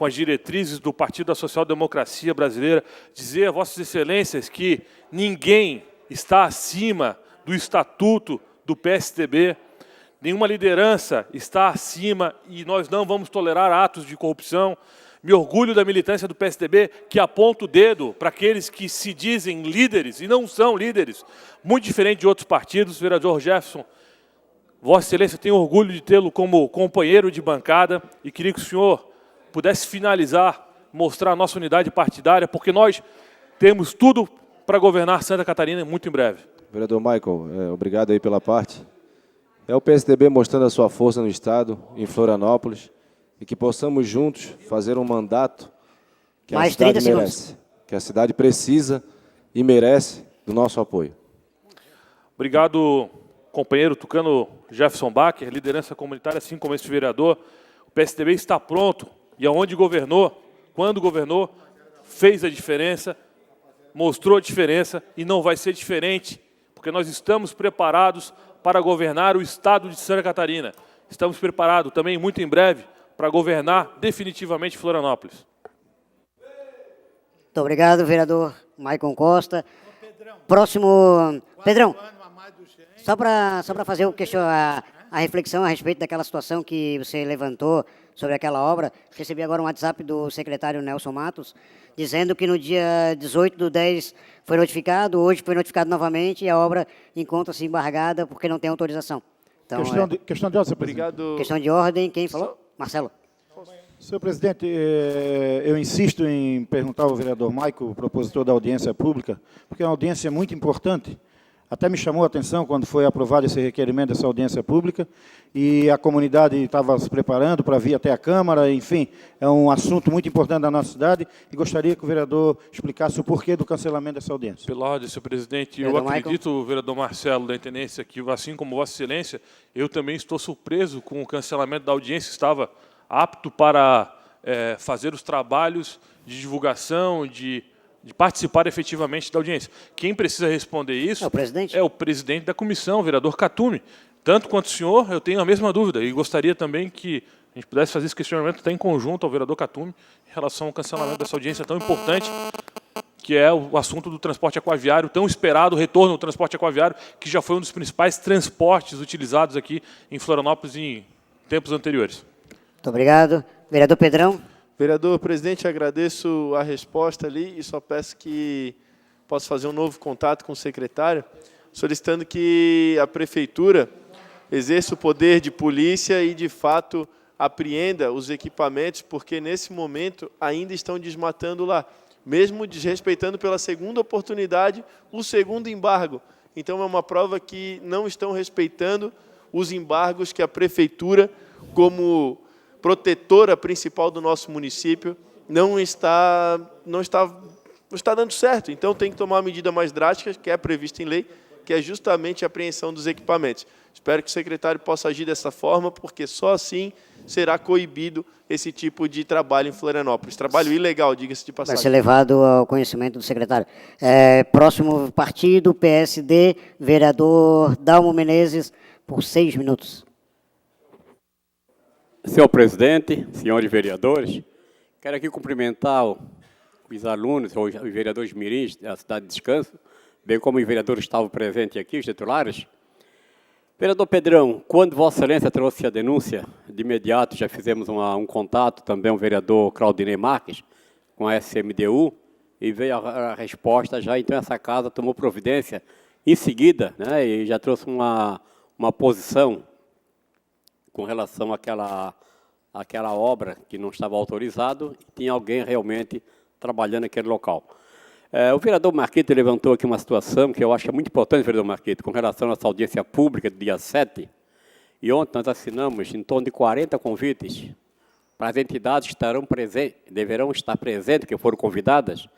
com as diretrizes do Partido da Social Democracia Brasileira, dizer a Vossas Excelências que ninguém está acima do estatuto do PSDB, nenhuma liderança está acima e nós não vamos tolerar atos de corrupção. Me orgulho da militância do PSDB, que aponta o dedo para aqueles que se dizem líderes e não são líderes, muito diferente de outros partidos. Vereador Jefferson, Vossa Excelência, tenho orgulho de tê-lo como companheiro de bancada e queria que o senhor pudesse finalizar, mostrar a nossa unidade partidária, porque nós temos tudo para governar Santa Catarina muito em breve. Vereador Michael, obrigado aí pela parte. É o PSDB mostrando a sua força no Estado, em Florianópolis, e que possamos juntos fazer um mandato que a cidade merece, que a cidade precisa e merece do nosso apoio. Obrigado, companheiro Tucano Jefferson Bacher, liderança comunitária, assim como esse vereador. O PSDB está pronto e aonde governou, quando governou, fez a diferença, mostrou a diferença e não vai ser diferente, porque nós estamos preparados para governar o Estado de Santa Catarina. Estamos preparados também, muito em breve, para governar definitivamente Florianópolis. Muito obrigado, vereador Maicon Costa. Próximo... Pedrão, só para fazer a reflexão a respeito daquela situação que você levantou sobre aquela obra, recebi agora um WhatsApp do secretário Nelson Matos, dizendo que no dia 18/10 foi notificado, hoje foi notificado novamente e a obra encontra-se embargada porque não tem autorização. Então, questão de ordem, Obrigado. Questão de ordem, quem falou? Marcelo. Senhor presidente, eu insisto em perguntar ao vereador Maico, propositor da audiência pública, porque é uma audiência muito importante. Até me chamou a atenção quando foi aprovado esse requerimento dessa audiência pública e a comunidade estava se preparando para vir até a Câmara, enfim, é um assunto muito importante da nossa cidade e gostaria que o vereador explicasse o porquê do cancelamento dessa audiência. Pela ordem, senhor presidente, eu Vereador acredito, vereador Marcelo, da Intendência, que assim como Vossa Excelência, eu também estou surpreso com o cancelamento da audiência, estava apto para fazer os trabalhos de divulgação, de participar efetivamente da audiência. Quem precisa responder isso é o presidente da comissão, o vereador Catume. Tanto quanto o senhor, eu tenho a mesma dúvida e gostaria também que a gente pudesse fazer esse questionamento até em conjunto ao vereador Catume em relação ao cancelamento dessa audiência tão importante, que é o assunto do transporte aquaviário, tão esperado, o retorno do transporte aquaviário, que já foi um dos principais transportes utilizados aqui em Florianópolis em tempos anteriores. Muito obrigado. Vereador Pedrão. Vereador presidente, agradeço a resposta ali e só peço que possa fazer um novo contato com o secretário, solicitando que a prefeitura exerça o poder de polícia e, de fato, apreenda os equipamentos, porque, nesse momento, ainda estão desmatando lá, mesmo desrespeitando pela segunda oportunidade o segundo embargo. Então, é uma prova que não estão respeitando os embargos que a prefeitura, como protetora principal do nosso município, não está dando certo. Então, tem que tomar uma medida mais drástica, que é prevista em lei, que é justamente a apreensão dos equipamentos. Espero que o secretário possa agir dessa forma, porque só assim será coibido esse tipo de trabalho em Florianópolis. Trabalho ilegal, diga-se de passagem. Vai ser levado ao conhecimento do secretário. Próximo partido, PSD, vereador Dalmo Menezes, por 6 minutos. Senhor presidente, senhores vereadores, quero aqui cumprimentar os alunos, os vereadores mirins da cidade de Descanso, bem como os vereadores que estavam presentes aqui, os titulares. Vereador Pedrão, quando Vossa Excelência trouxe a denúncia, de imediato já fizemos um contato, também o vereador Claudinei Marques, com a SMDU, e veio a resposta já, então essa casa tomou providência em seguida, né, e já trouxe uma posição com relação àquela obra que não estava autorizado e tinha alguém realmente trabalhando naquele local. O vereador Marquito levantou aqui uma situação que eu acho muito importante, vereador Marquito, com relação à nossa audiência pública do dia 7, e ontem nós assinamos em torno de 40 convites para as entidades que deverão estar presentes, que foram convidadas,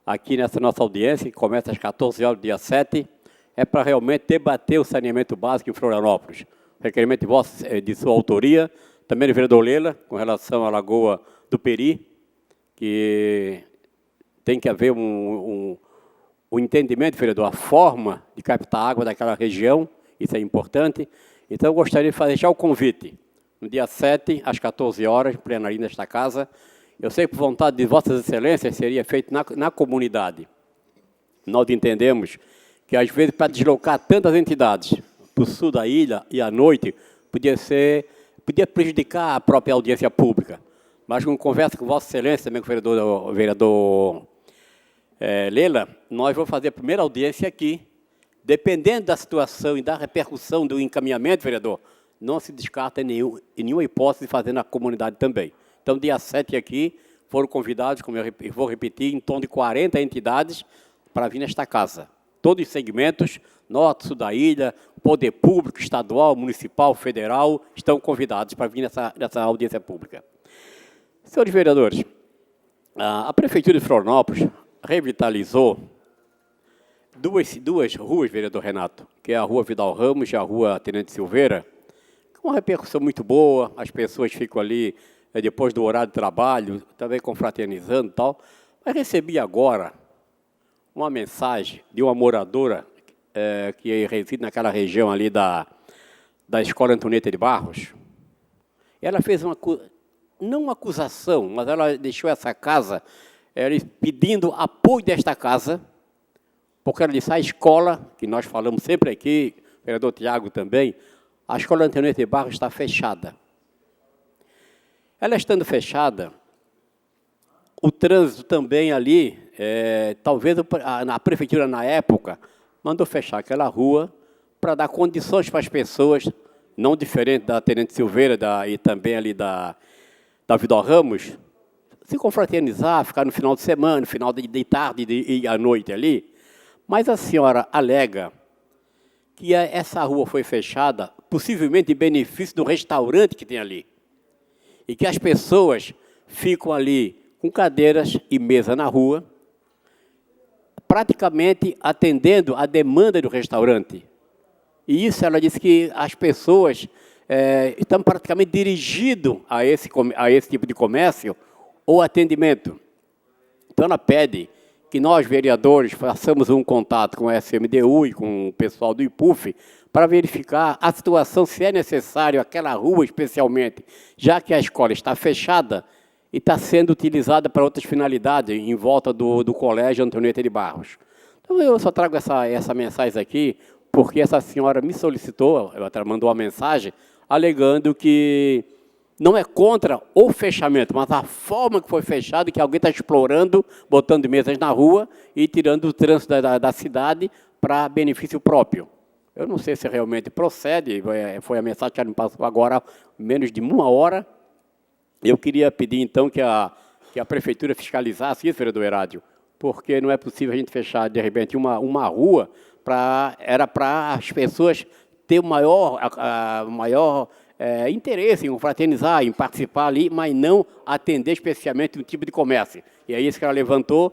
aqui nessa nossa audiência, que começa às 14 horas do dia 7, é para realmente debater o saneamento básico em Florianópolis. Requerimento de sua autoria, também do vereador Lela, com relação à Lagoa do Peri, que tem que haver um entendimento, vereador, a forma de captar água daquela região, isso é importante. Então, eu gostaria de deixar o convite, no dia 7, às 14 horas, plenário desta casa, Eu sei que por vontade de Vossas Excelências seria feito na comunidade. Nós entendemos que, às vezes, para deslocar tantas entidades para o sul da ilha e à noite, podia prejudicar a própria audiência pública. Mas, com conversa com Vossa Excelência, também com o vereador Lela, nós vamos fazer a primeira audiência aqui. Dependendo da situação e da repercussão do encaminhamento, vereador, não se descarta em nenhuma hipótese de fazer na comunidade também. Então, dia 7 aqui, foram convidados, como eu vou repetir, em torno de 40 entidades para vir nesta casa. Todos os segmentos, norte, sul da ilha, poder público, estadual, municipal, federal, estão convidados para vir nessa audiência pública. Senhores vereadores, a Prefeitura de Florianópolis revitalizou duas ruas, vereador Renato, que é a Rua Vidal Ramos e a Rua Tenente Silveira, com uma repercussão muito boa, as pessoas ficam ali depois do horário de trabalho, também confraternizando e tal. Mas recebi agora uma mensagem de uma moradora que reside naquela região ali da Escola Antonieta de Barros. Ela fez não uma acusação, mas ela deixou essa casa pedindo apoio desta casa, porque ela disse, a escola, que nós falamos sempre aqui, o vereador Tiago também, a Escola Antonieta de Barros está fechada. Ela estando fechada, o trânsito também ali, talvez a prefeitura na época mandou fechar aquela rua para dar condições para as pessoas, não diferente da Tenente Silveira e também ali da Vidal Ramos, se confraternizar, ficar no final de semana, no final de tarde e à noite ali. Mas a senhora alega que essa rua foi fechada, possivelmente em benefício do restaurante que tem ali. E que as pessoas ficam ali com cadeiras e mesa na rua, praticamente atendendo a demanda do restaurante. E isso, ela disse que as pessoas estão praticamente dirigidas a esse tipo de comércio ou atendimento. Então, ela pede que nós, vereadores, façamos um contato com a SMDU e com o pessoal do IPUF para verificar a situação, se é necessário aquela rua especialmente, já que a escola está fechada e está sendo utilizada para outras finalidades em volta do Colégio Antonieta de Barros. Então, eu só trago essa mensagem aqui porque essa senhora me solicitou, ela mandou uma mensagem alegando que não é contra o fechamento, mas a forma que foi fechado, que alguém está explorando, botando mesas na rua e tirando o trânsito da cidade para benefício próprio. Eu não sei se realmente procede, foi a mensagem que ela me passou agora, menos de uma hora. Eu queria pedir, então, que a prefeitura fiscalizasse isso, vereador Herádio, porque não é possível a gente fechar, de repente, uma rua, era para as pessoas ter o maior interesse em confraternizar, em participar ali, mas não atender especialmente um tipo de comércio. E é isso que ela levantou.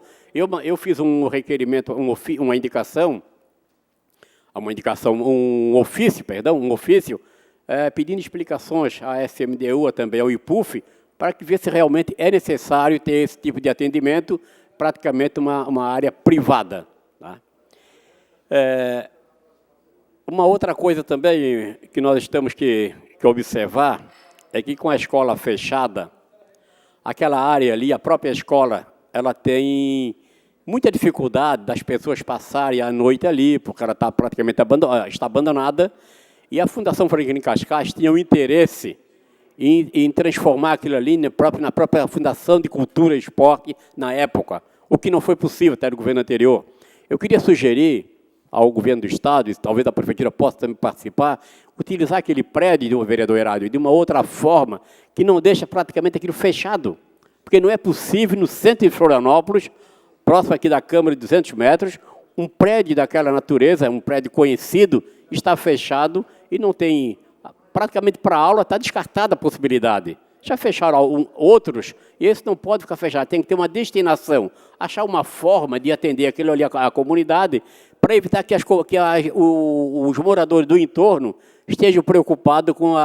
Eu fiz um requerimento, um ofício, pedindo explicações à SMDU, também ao IPUF, para que ver se realmente é necessário ter esse tipo de atendimento, praticamente uma área privada. Tá? Uma outra coisa também que nós temos que observar é que com a escola fechada, aquela área ali, a própria escola, ela tem muita dificuldade das pessoas passarem a noite ali, porque ela está praticamente abandonada, e a Fundação Franklin Cascais tinha um interesse em transformar aquilo ali na própria Fundação de Cultura e Esporte na época, o que não foi possível até no governo anterior. Eu queria sugerir ao governo do Estado, e talvez a prefeitura possa também participar, utilizar aquele prédio do vereador Herádio de uma outra forma, que não deixa praticamente aquilo fechado. Porque não é possível, no centro de Florianópolis, próximo aqui da Câmara de 200 metros, um prédio daquela natureza, um prédio conhecido, está fechado e não tem, praticamente para a aula, está descartada a possibilidade. Já fecharam outros, e esse não pode ficar fechado, tem que ter uma destinação, achar uma forma de atender aquilo ali, a comunidade, para evitar que os moradores do entorno estejam preocupados com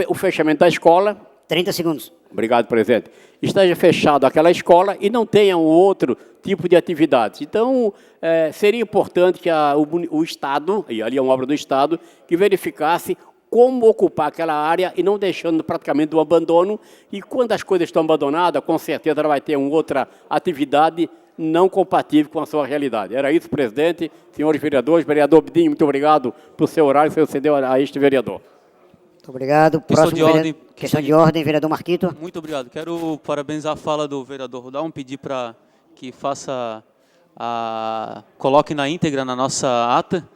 o fechamento da escola. 30 segundos. Obrigado, presidente. Esteja fechado aquela escola e não tenha um outro tipo de atividade. Então, seria importante que o Estado, e ali é uma obra do Estado, que verificasse como ocupar aquela área e não deixando praticamente do abandono. E quando as coisas estão abandonadas, com certeza ela vai ter uma outra atividade não compatível com a sua realidade. Era isso, presidente, senhores vereadores. Vereador Bidinho, muito obrigado pelo seu horário que você cedeu a este vereador. Muito obrigado. Questão de ordem, vereador Marquito. Muito obrigado. Quero parabenizar a fala do vereador Rodalmo, pedir para que coloque na íntegra na nossa ata.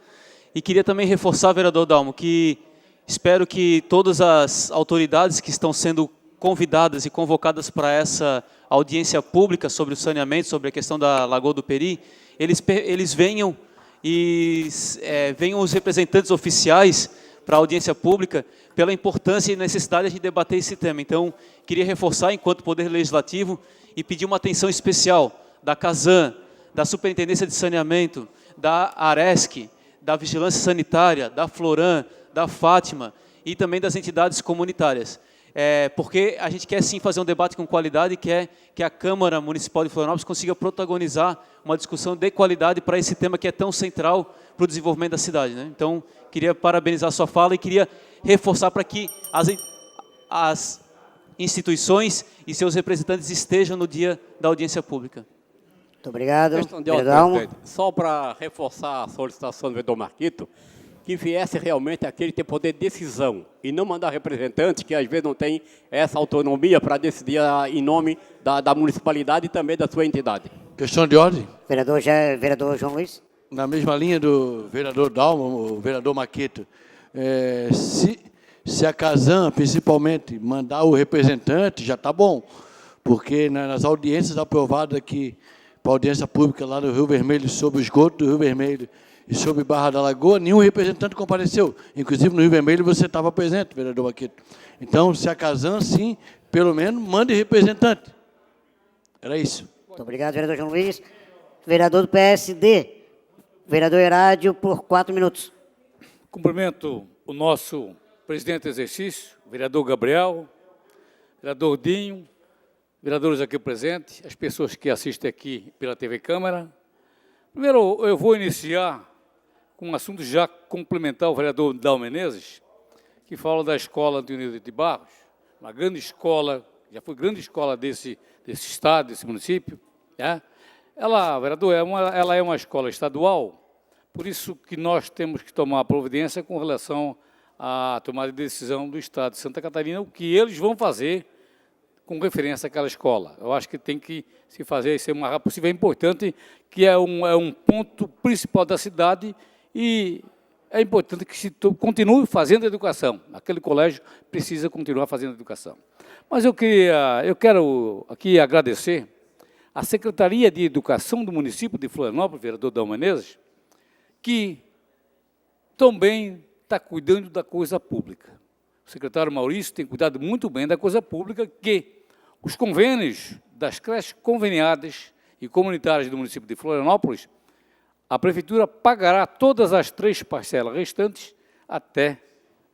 E queria também reforçar, vereador Dalmo, que espero que todas as autoridades que estão sendo convidadas e convocadas para essa audiência pública sobre o saneamento, sobre a questão da Lagoa do Peri, eles venham e venham os representantes oficiais para a audiência pública pela importância e necessidade de debater esse tema. Então, queria reforçar, enquanto Poder Legislativo, e pedir uma atenção especial da CASAN, da Superintendência de Saneamento, da ARESC, da Vigilância Sanitária, da Floran, da Fátima e também das entidades comunitárias. Porque a gente quer sim fazer um debate com qualidade e quer que a Câmara Municipal de Florianópolis consiga protagonizar uma discussão de qualidade para esse tema que é tão central para o desenvolvimento da cidade, né? Então, queria parabenizar a sua fala e queria reforçar para que as instituições e seus representantes estejam no dia da audiência pública. Muito obrigado. Só para reforçar a solicitação do vereador Marquito, que viesse realmente aquele ter poder de decisão e não mandar representantes que às vezes não têm essa autonomia para decidir em nome da municipalidade e também da sua entidade. Questão de ordem? Vereador João Luiz. Na mesma linha do vereador Dalmo, o vereador Marquito, se a CASAN, principalmente, mandar o representante, já está bom, porque nas audiências aprovadas aqui, para a audiência pública lá no Rio Vermelho, sobre o esgoto do Rio Vermelho e sobre Barra da Lagoa, nenhum representante compareceu. Inclusive, no Rio Vermelho, você estava presente, vereador Marquito. Então, se a CASAN, sim, pelo menos, mande representante. Era isso. Muito obrigado, vereador João Luiz. Vereador do PSD, vereador Herádio, por 4 minutos. Cumprimento o nosso presidente do exercício, vereador Gabriel, vereador Dinho, vereadores aqui presentes, as pessoas que assistem aqui pela TV Câmara. Primeiro, eu vou iniciar com um assunto já complementar o vereador Dalmo Menezes, que fala da escola Dionísio de Barros, uma grande escola, já foi grande escola desse estado, desse município. Né? Ela, vereador, ela é uma escola estadual, por isso que nós temos que tomar providência com relação à tomada de decisão do Estado de Santa Catarina, o que eles vão fazer com referência àquela escola. Eu acho que tem que se fazer isso o mais rápido possível. É importante que é um ponto principal da cidade e é importante que se continue fazendo educação. Aquele colégio precisa continuar fazendo educação. Mas eu quero aqui agradecer à Secretaria de Educação do município de Florianópolis, vereador Dalmo Menezes, que também está cuidando da coisa pública. O secretário Maurício tem cuidado muito bem da coisa pública, que os convênios das creches conveniadas e comunitárias do município de Florianópolis, a Prefeitura pagará todas as 3 parcelas restantes até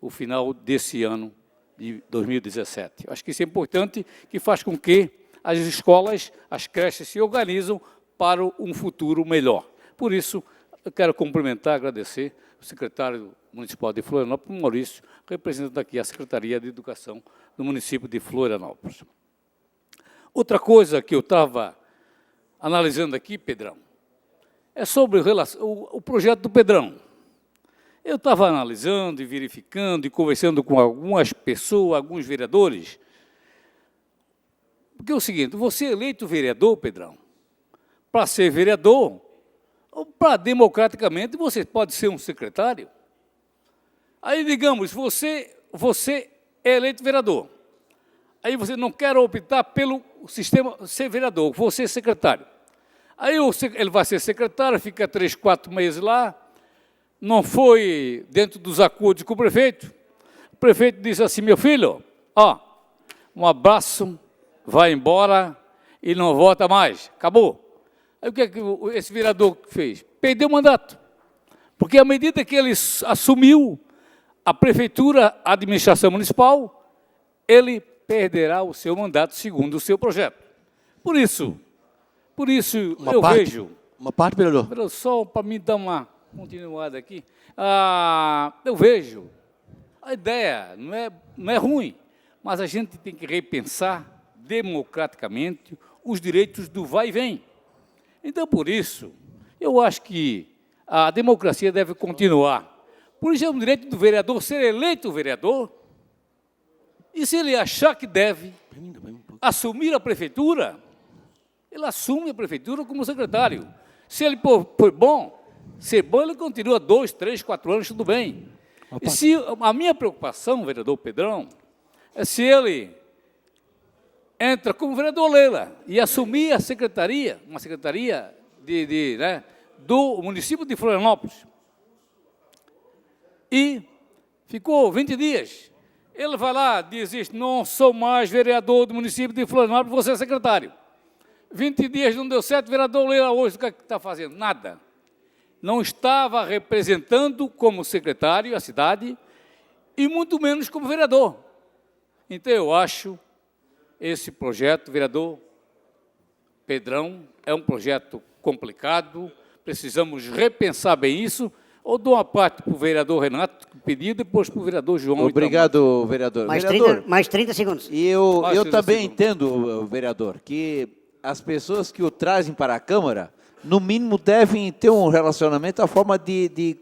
o final desse ano de 2017. Acho que isso é importante, que faz com que as escolas, as creches se organizam para um futuro melhor. Por isso, eu quero cumprimentar, agradecer o secretário municipal de Florianópolis, Maurício, representando aqui a Secretaria de Educação do município de Florianópolis. Outra coisa que eu estava analisando aqui, Pedrão, é sobre o projeto do Pedrão. Eu estava analisando e verificando e conversando com algumas pessoas, alguns vereadores, porque é o seguinte, você é eleito vereador, Pedrão, para ser vereador, para democraticamente você pode ser um secretário. Aí, digamos, você é eleito vereador. Aí você não quer optar pelo sistema ser vereador, você é secretário. Aí ele vai ser secretário, fica 3, 4 meses lá, não foi dentro dos acordos com o prefeito. O prefeito disse assim, meu filho, um abraço, vai embora e não volta mais, acabou. Aí o que é que esse vereador fez? Perdeu o mandato. Porque à medida que ele assumiu a prefeitura, a administração municipal, ele perderá o seu mandato segundo o seu projeto. Por isso eu vejo... Uma parte, vereador? Só para me dar uma continuada aqui. Eu vejo A ideia não é ruim, mas a gente tem que repensar democraticamente os direitos do vai e vem. Então, por isso, eu acho que a democracia deve continuar. Por isso é um direito do vereador ser eleito vereador, e se ele achar que deve assumir a prefeitura, ele assume a prefeitura como secretário. Se ele for bom, ser bom, ele continua 2, 3, 4 anos, tudo bem. E se a minha preocupação, vereador Pedrão, é se ele entra como vereador Leila e assumir a secretaria, uma secretaria do município de Florianópolis. E ficou 20 dias. Ele vai lá, diz isso, não sou mais vereador do município de Florianópolis, você é secretário. 20 dias não deu certo, vereador Leila hoje, o que está fazendo? Nada. Não estava representando como secretário a cidade e muito menos como vereador. Então, eu acho esse projeto, vereador Pedrão, é um projeto complicado, precisamos repensar bem isso. Ou dou uma parte para o vereador Renato, pedir, depois para o vereador João. Obrigado, vereador. Mais 30 segundos. E eu também entendo, vereador, que as pessoas que o trazem para a Câmara, no mínimo, devem ter um relacionamento, a forma de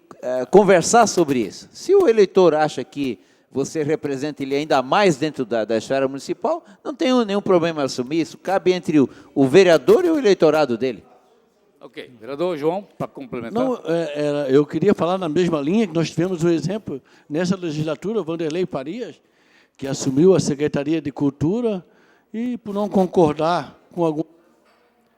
conversar sobre isso. Se o eleitor acha que você representa ele ainda mais dentro da esfera municipal, não tem nenhum problema em assumir isso. Cabe entre o vereador e o eleitorado dele. Ok. Vereador João, para complementar. Não, eu queria falar na mesma linha que nós tivemos um exemplo nessa legislatura, Vanderlei Farias, que assumiu a Secretaria de Cultura e, por não concordar com algum...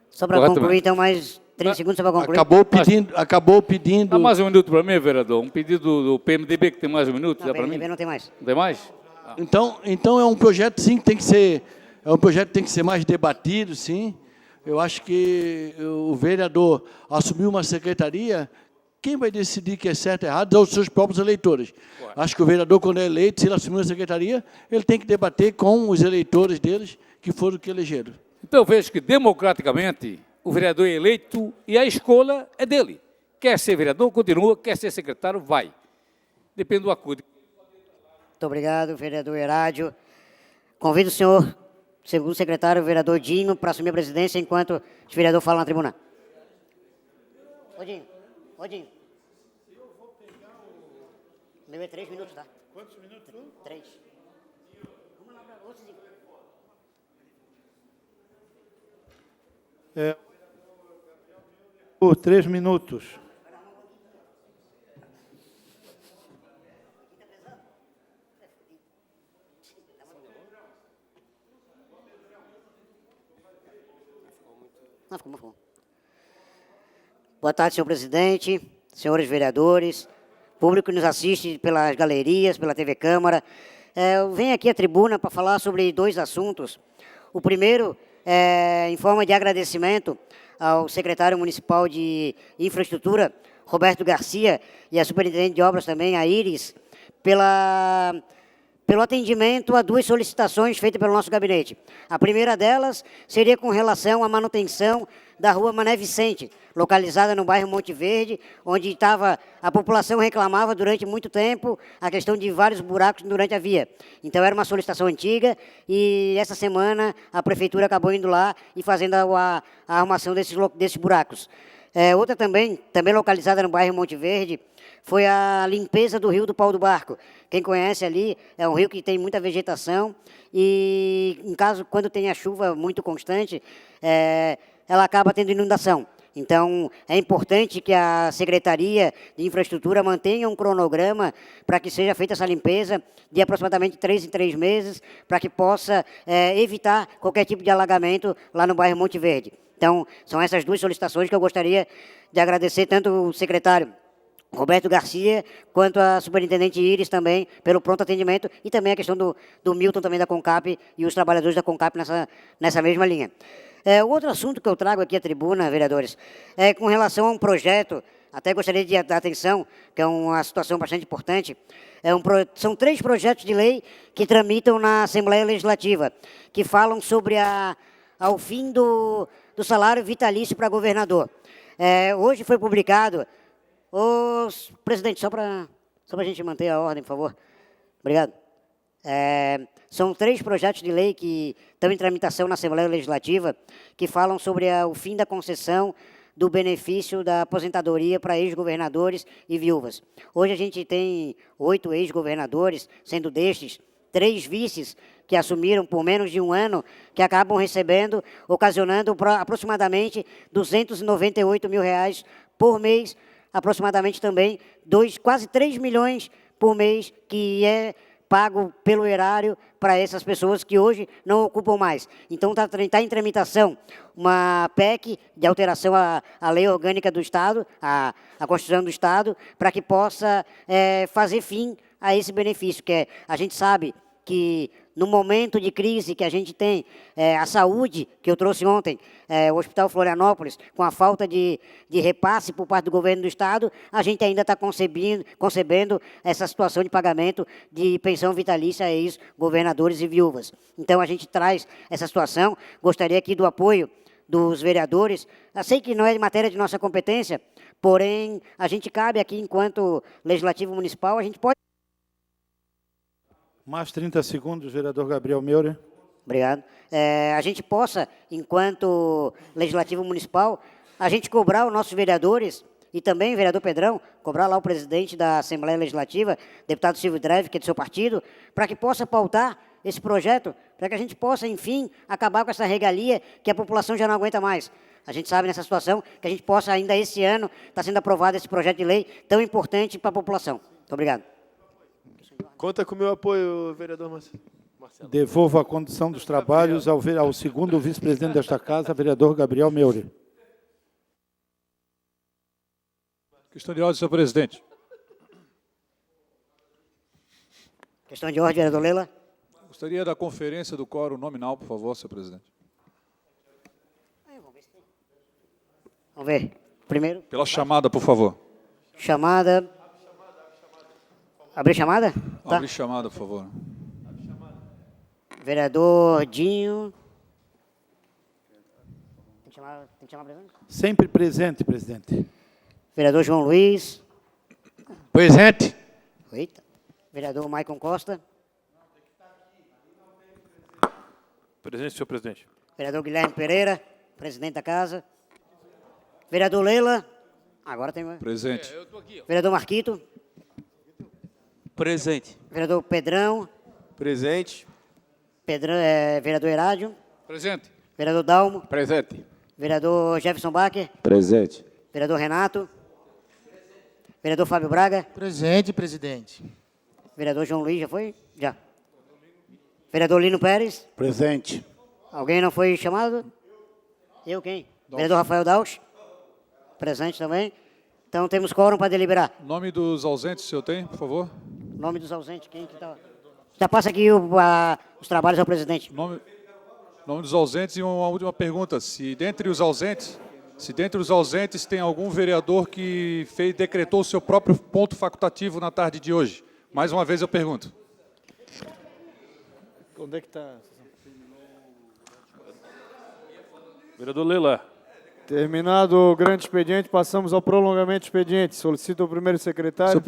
Só para concluir, então, mais 30 segundos só para concluir. Acabou pedindo... Dá mais um minuto para mim, vereador. Um pedido do PMDB que tem mais um minuto. Não, dá para mim? PMDB não tem mais. Não tem mais? Ah. Então é um projeto, sim, que tem que ser... É um projeto que tem que ser mais debatido, sim. Eu acho que o vereador assumiu uma secretaria, quem vai decidir que é certo ou errado são os seus próprios eleitores. Claro. Acho que o vereador, quando é eleito, se ele assumiu a secretaria, ele tem que debater com os eleitores deles, que foram que elegeram. Então, eu vejo que, democraticamente, o vereador é eleito e a escolha é dele. Quer ser vereador, continua, quer ser secretário, vai. Depende do acordo. Muito obrigado, vereador Herádio. Convido o senhor... segundo secretário, o vereador Dinho, para assumir a presidência, enquanto o vereador fala na tribuna. Ô, Dinho. O meu é 3 minutos, tá? Quantos minutos? 3. Vamos lá para outros. Por 3 minutos. Não, ficou. Boa tarde, senhor presidente, senhores vereadores, público que nos assiste pelas galerias, pela TV Câmara. Eu venho aqui à tribuna para falar sobre 2 assuntos. O primeiro é em forma de agradecimento ao secretário municipal de Infraestrutura, Roberto Garcia, e a superintendente de obras também, a Iris, pelo atendimento a 2 solicitações feitas pelo nosso gabinete. A primeira delas seria com relação à manutenção da rua Mané Vicente, localizada no bairro Monte Verde, onde a população reclamava durante muito tempo a questão de vários buracos durante a via. Então, era uma solicitação antiga e, essa semana, a prefeitura acabou indo lá e fazendo a arrumação desses buracos. Outra também localizada no bairro Monte Verde, foi a limpeza do rio do Pau do Barco. Quem conhece ali, é um rio que tem muita vegetação e, quando tem a chuva muito constante, ela acaba tendo inundação. Então, é importante que a Secretaria de Infraestrutura mantenha um cronograma para que seja feita essa limpeza de aproximadamente 3 em 3 meses, para que possa evitar qualquer tipo de alagamento lá no bairro Monte Verde. Então, são essas 2 solicitações que eu gostaria de agradecer tanto o secretário Roberto Garcia, quanto a superintendente Iris também, pelo pronto atendimento, e também a questão do Milton também da CONCAP e os trabalhadores da CONCAP nessa mesma linha. O outro assunto que eu trago aqui à tribuna, vereadores, é com relação a um projeto, até gostaria de dar atenção, que é uma situação bastante importante. São 3 projetos de lei que tramitam na Assembleia Legislativa, que falam sobre ao fim do salário vitalício para governador. Hoje foi publicado... presidente, só para a gente manter a ordem, por favor. Obrigado. São 3 projetos de lei que estão em tramitação na Assembleia Legislativa que falam sobre o fim da concessão do benefício da aposentadoria para ex-governadores e viúvas. Hoje a gente tem 8 ex-governadores, sendo destes 3 vices que assumiram por menos de um ano, que acabam recebendo, ocasionando aproximadamente R$298 mil por mês, aproximadamente também quase 3 milhões por mês, que é pago pelo erário para essas pessoas que hoje não ocupam mais. Então, está em tramitação uma PEC de alteração à Lei Orgânica do Estado, à Constituição do Estado, para que possa fazer fim a esse benefício, que a gente sabe que no momento de crise que a gente tem, a saúde, que eu trouxe ontem, o Hospital Florianópolis, com a falta de repasse por parte do governo do Estado, a gente ainda está concebendo essa situação de pagamento de pensão vitalícia a ex-governadores e viúvas. Então, a gente traz essa situação, gostaria aqui do apoio dos vereadores. Eu sei que não é matéria de nossa competência, porém, a gente cabe aqui, enquanto Legislativo Municipal, a gente pode... Mais 30 segundos, vereador Gabriel Meurer. Obrigado. A gente possa, enquanto Legislativo Municipal, a gente cobrar os nossos vereadores, e também, vereador Pedrão, cobrar lá o presidente da Assembleia Legislativa, deputado Silvio Dreve, que é do seu partido, para que possa pautar esse projeto, para que a gente possa, enfim, acabar com essa regalia que a população já não aguenta mais. A gente sabe nessa situação que a gente possa, ainda esse ano, estar sendo aprovado esse projeto de lei tão importante para a população. Muito obrigado. Conta com o meu apoio, vereador Marcelo. Devolvo a condução dos trabalhos ao segundo vice-presidente desta casa, vereador Gabriel Meurer. Questão de ordem, senhor presidente. Questão de ordem, vereador Lela. Gostaria da conferência do quórum nominal, por favor, senhor presidente. Vamos ver. Primeiro. Pela chamada, por favor. Chamada. Abrir chamada? Tá. Abrir chamada, por favor. Vereador Dinho. Tem que chamar presidente? Sempre presente, presidente. Vereador João Luiz. Presente. Eita. Vereador Maicon Costa. Presente, senhor presidente. Vereador Guilherme Pereira, presidente da casa. Vereador Leila. Agora tem... Presente. Vereador Marquito. Presente. Vereador Pedrão. Presente. Vereador Herádio. Presente. Vereador Dalmo. Presente. Vereador Jefferson Bacher. Presente. Vereador Renato. Vereador Fábio Braga. Presente, presidente. Vereador João Luiz, já foi? Já. Vereador Lino Pérez. Presente. Alguém não foi chamado? Eu quem? Vereador Rafael Dausch. Presente também. Então temos quórum para deliberar. Nome dos ausentes, o senhor tem, por favor? Nome dos ausentes, quem que está? Já passa aqui os trabalhos ao presidente. Nome dos ausentes e uma última pergunta. Se dentre os ausentes tem algum vereador que decretou o seu próprio ponto facultativo na tarde de hoje? Mais uma vez eu pergunto. Onde é que está? Vereador Leila. Terminado o grande expediente, passamos ao prolongamento do expediente. Solicito o primeiro secretário.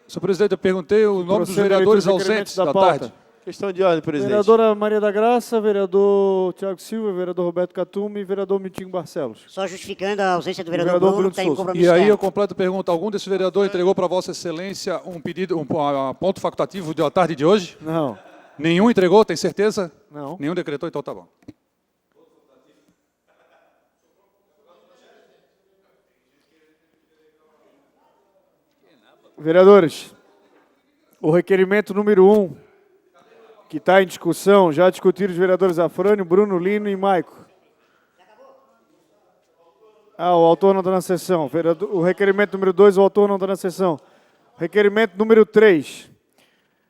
Senhor presidente, eu perguntei o nome dos vereadores ausentes da tarde. Questão de ordem, presidente. Vereadora Maria da Graça, vereador Tiago Silva, vererador Roberto Catume e vereador Miltinho Barcelos. Só justificando a ausência do vereador Bruno, que está em compromisso. E aí eu completo a pergunta, algum desses vereadores entregou para Vossa Excelência um pedido, um ponto facultativo da tarde de hoje? Não. Nenhum entregou, tem certeza? Não. Nenhum decretou, então tá bom. Vereadores, o requerimento número 1, que está em discussão, já discutiram os vereadores Afrânio, Bruno, Lino e Maico. O autor não está na sessão. O requerimento número 2, o autor não está na sessão. Requerimento número 3.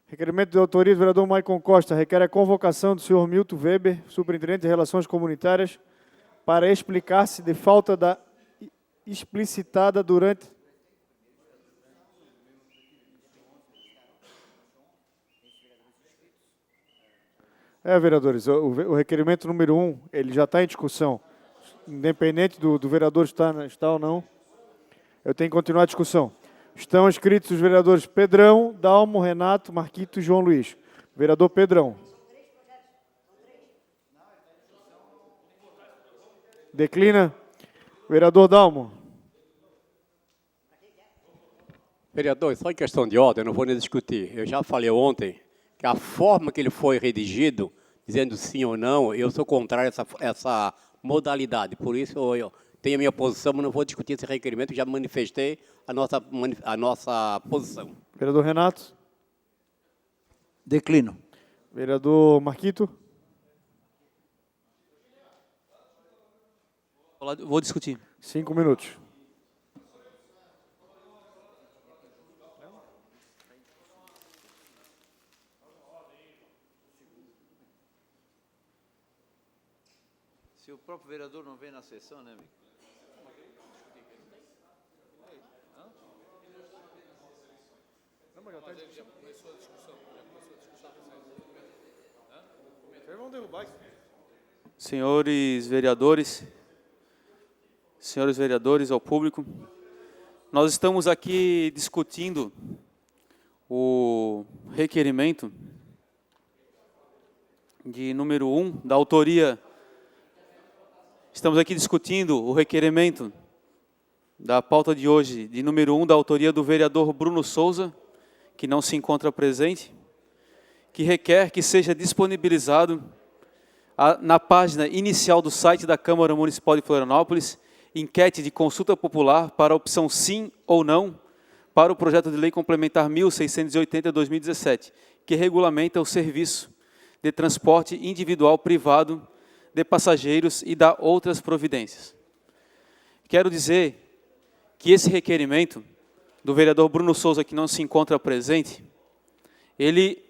Requerimento de autoria do vereador Maicon Costa. Requer a convocação do senhor Milton Weber, superintendente de Relações Comunitárias, para explicar-se de falta da explicitada durante... vereadores, o requerimento número 1, ele já está em discussão. Independente do vereador estar ou não, eu tenho que continuar a discussão. Estão inscritos os vereadores Pedrão, Dalmo, Renato, Marquito e João Luiz. Vereador Pedrão. Declina. Vereador Dalmo. Vereador, só em questão de ordem, eu não vou nem discutir. Eu já falei ontem que a forma que ele foi redigido, dizendo sim ou não, eu sou contrário a essa modalidade. Por isso, eu tenho a minha posição, mas não vou discutir esse requerimento, já manifestei a nossa posição. Vereador Renato. Declino. Vereador Marquito. Vou discutir. 5 minutos. Se o próprio vereador não vem na sessão, né, amigo? Senhores vereadores, ao público, nós estamos aqui discutindo o requerimento de número 1, da autoria. Estamos aqui discutindo o requerimento da pauta de hoje, de número 1, da autoria do vereador Bruno Souza, que não se encontra presente, que requer que seja disponibilizado na página inicial do site da Câmara Municipal de Florianópolis, enquete de consulta popular para a opção sim ou não para o projeto de lei complementar 1680/2017, que regulamenta o serviço de transporte individual privado de passageiros e dá outras providências. Quero dizer que esse requerimento do vereador Bruno Souza, que não se encontra presente, ele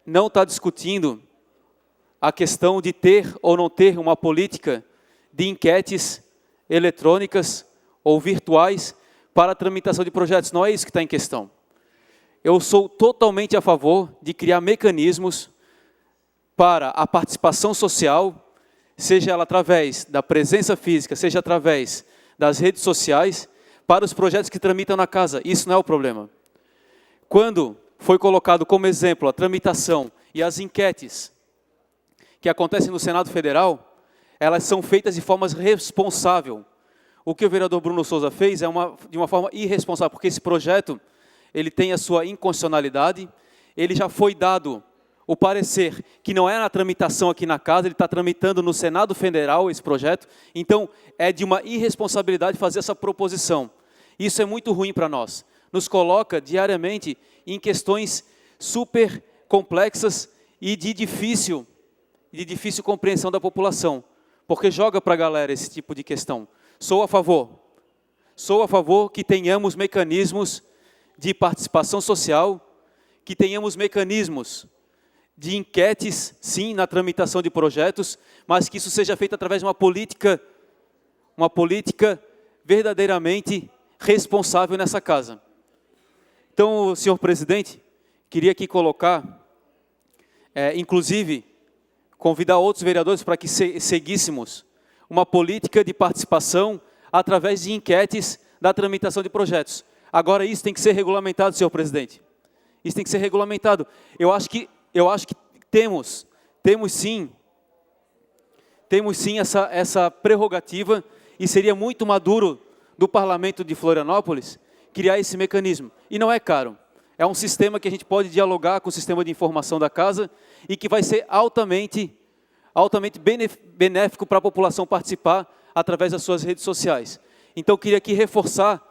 não está discutindo a questão de ter ou não ter uma política de enquetes eletrônicas ou virtuais para a tramitação de projetos. Não é isso que está em questão. Eu sou totalmente a favor de criar mecanismos para a participação social, seja ela através da presença física, seja através das redes sociais, para os projetos que tramitam na casa. Isso não é o problema. Quando foi colocado como exemplo a tramitação e as enquetes que acontecem no Senado Federal, elas são feitas de forma responsável. O que o vereador Bruno Souza fez é de uma forma irresponsável, porque esse projeto ele tem a sua inconstitucionalidade, ele já foi dado o parecer que não é na tramitação aqui na casa, ele está tramitando no Senado Federal esse projeto, então é de uma irresponsabilidade fazer essa proposição. Isso é muito ruim para nós, nos coloca diariamente em questões super complexas e de difícil compreensão da população, porque joga para a galera esse tipo de questão. Sou a favor que tenhamos mecanismos de participação social, que tenhamos mecanismos de enquetes, sim, na tramitação de projetos, mas que isso seja feito através de uma política verdadeiramente responsável nessa casa. Então, senhor presidente, queria aqui colocar, inclusive, convidar outros vereadores para que seguíssemos uma política de participação através de enquetes da tramitação de projetos. Agora, isso tem que ser regulamentado, senhor presidente. Isso tem que ser regulamentado. Eu acho que temos sim essa prerrogativa e seria muito maduro do Parlamento de Florianópolis criar esse mecanismo. E não é caro. É um sistema que a gente pode dialogar com o sistema de informação da casa e que vai ser altamente benéfico para a população participar através das suas redes sociais. Então, eu queria aqui reforçar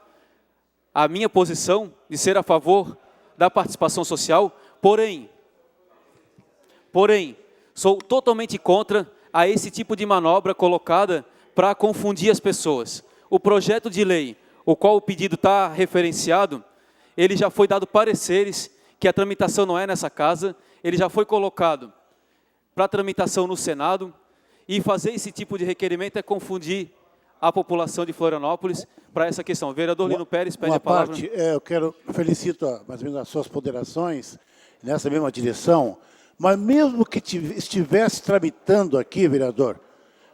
a minha posição de ser a favor da participação social, porém, sou totalmente contra a esse tipo de manobra colocada para confundir as pessoas. O projeto de lei, o qual o pedido está referenciado, ele já foi dado pareceres que a tramitação não é nessa casa, ele já foi colocado para tramitação no Senado, e fazer esse tipo de requerimento é confundir a população de Florianópolis para essa questão. O vereador Lino Pérez pede a palavra. Eu felicito mais ou menos as suas ponderações nessa mesma direção, mas mesmo que estivesse tramitando aqui, vereador,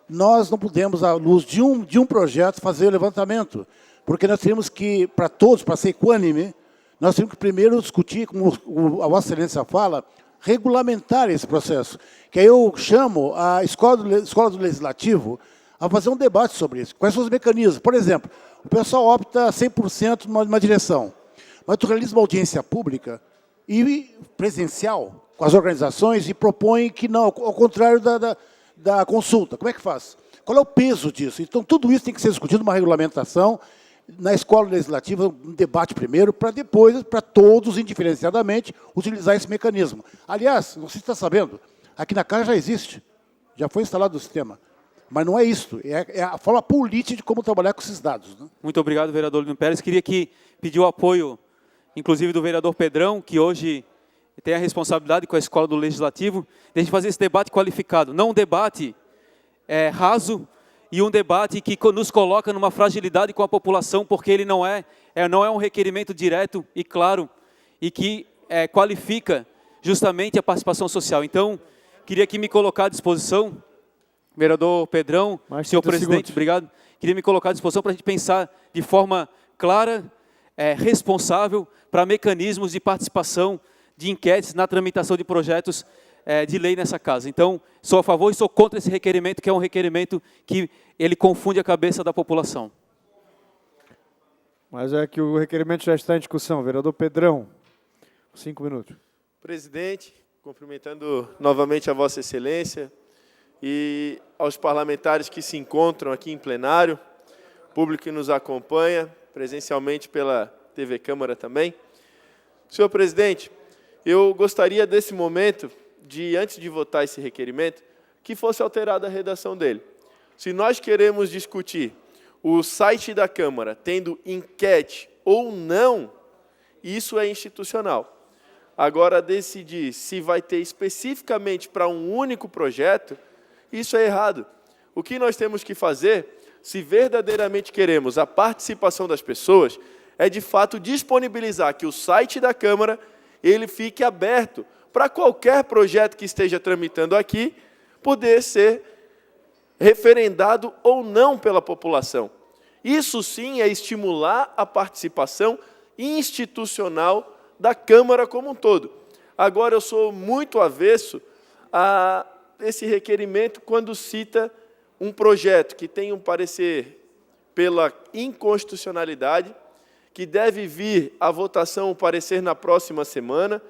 nós não podemos, à luz de um projeto, fazer o levantamento, Porque nós teríamos que, para todos, para ser equânime, nós temos que primeiro discutir, como a Vossa Excelência fala, regulamentar esse processo. Que aí eu chamo a Escola do Legislativo a fazer um debate sobre isso. Quais são os mecanismos? Por exemplo, o pessoal opta 100% numa direção, mas tu realiza uma audiência pública e presencial com as organizações e propõe que não, ao contrário da consulta. Como é que faz? Qual é o peso disso? Então, tudo isso tem que ser discutido numa regulamentação, na Escola Legislativa, um debate primeiro, para depois, para todos, indiferenciadamente, utilizar esse mecanismo. Aliás, não sei se está sabendo, aqui na Casa já existe, já foi instalado o sistema. Mas não é isso, é a forma política de como trabalhar com esses dados. Né? Muito obrigado, vereador Lino Pérez. Queria pedir o apoio, inclusive, do vereador Pedrão, que hoje tem a responsabilidade com a Escola do Legislativo, de a gente fazer esse debate qualificado, não um debate raso, e um debate que nos coloca numa fragilidade com a população, porque ele não é um requerimento direto e claro, e que qualifica justamente a participação social. Então, queria aqui me colocar à disposição, vereador Pedrão, senhor presidente, obrigado, queria me colocar à disposição para a gente pensar de forma clara, responsável, para mecanismos de participação de enquetes na tramitação de projetos de lei nessa casa. Então, sou a favor e sou contra esse requerimento, que é um requerimento que ele confunde a cabeça da população. Mas é que o requerimento já está em discussão. Vereador Pedrão, 5 minutos. Presidente, cumprimentando novamente a Vossa Excelência e aos parlamentares que se encontram aqui em plenário, público que nos acompanha, presencialmente pela TV Câmara também. Senhor presidente, eu gostaria desse momento, antes de votar esse requerimento, que fosse alterada a redação dele. Se nós queremos discutir o site da Câmara tendo enquete ou não, isso é institucional. Agora, decidir se vai ter especificamente para um único projeto, isso é errado. O que nós temos que fazer, se verdadeiramente queremos a participação das pessoas, é de fato disponibilizar que o site da Câmara ele fique aberto para qualquer projeto que esteja tramitando aqui poder ser referendado ou não pela população. Isso sim é estimular a participação institucional da Câmara como um todo. Agora, eu sou muito avesso a esse requerimento quando cita um projeto que tem um parecer pela inconstitucionalidade, que deve vir à votação o parecer na próxima semana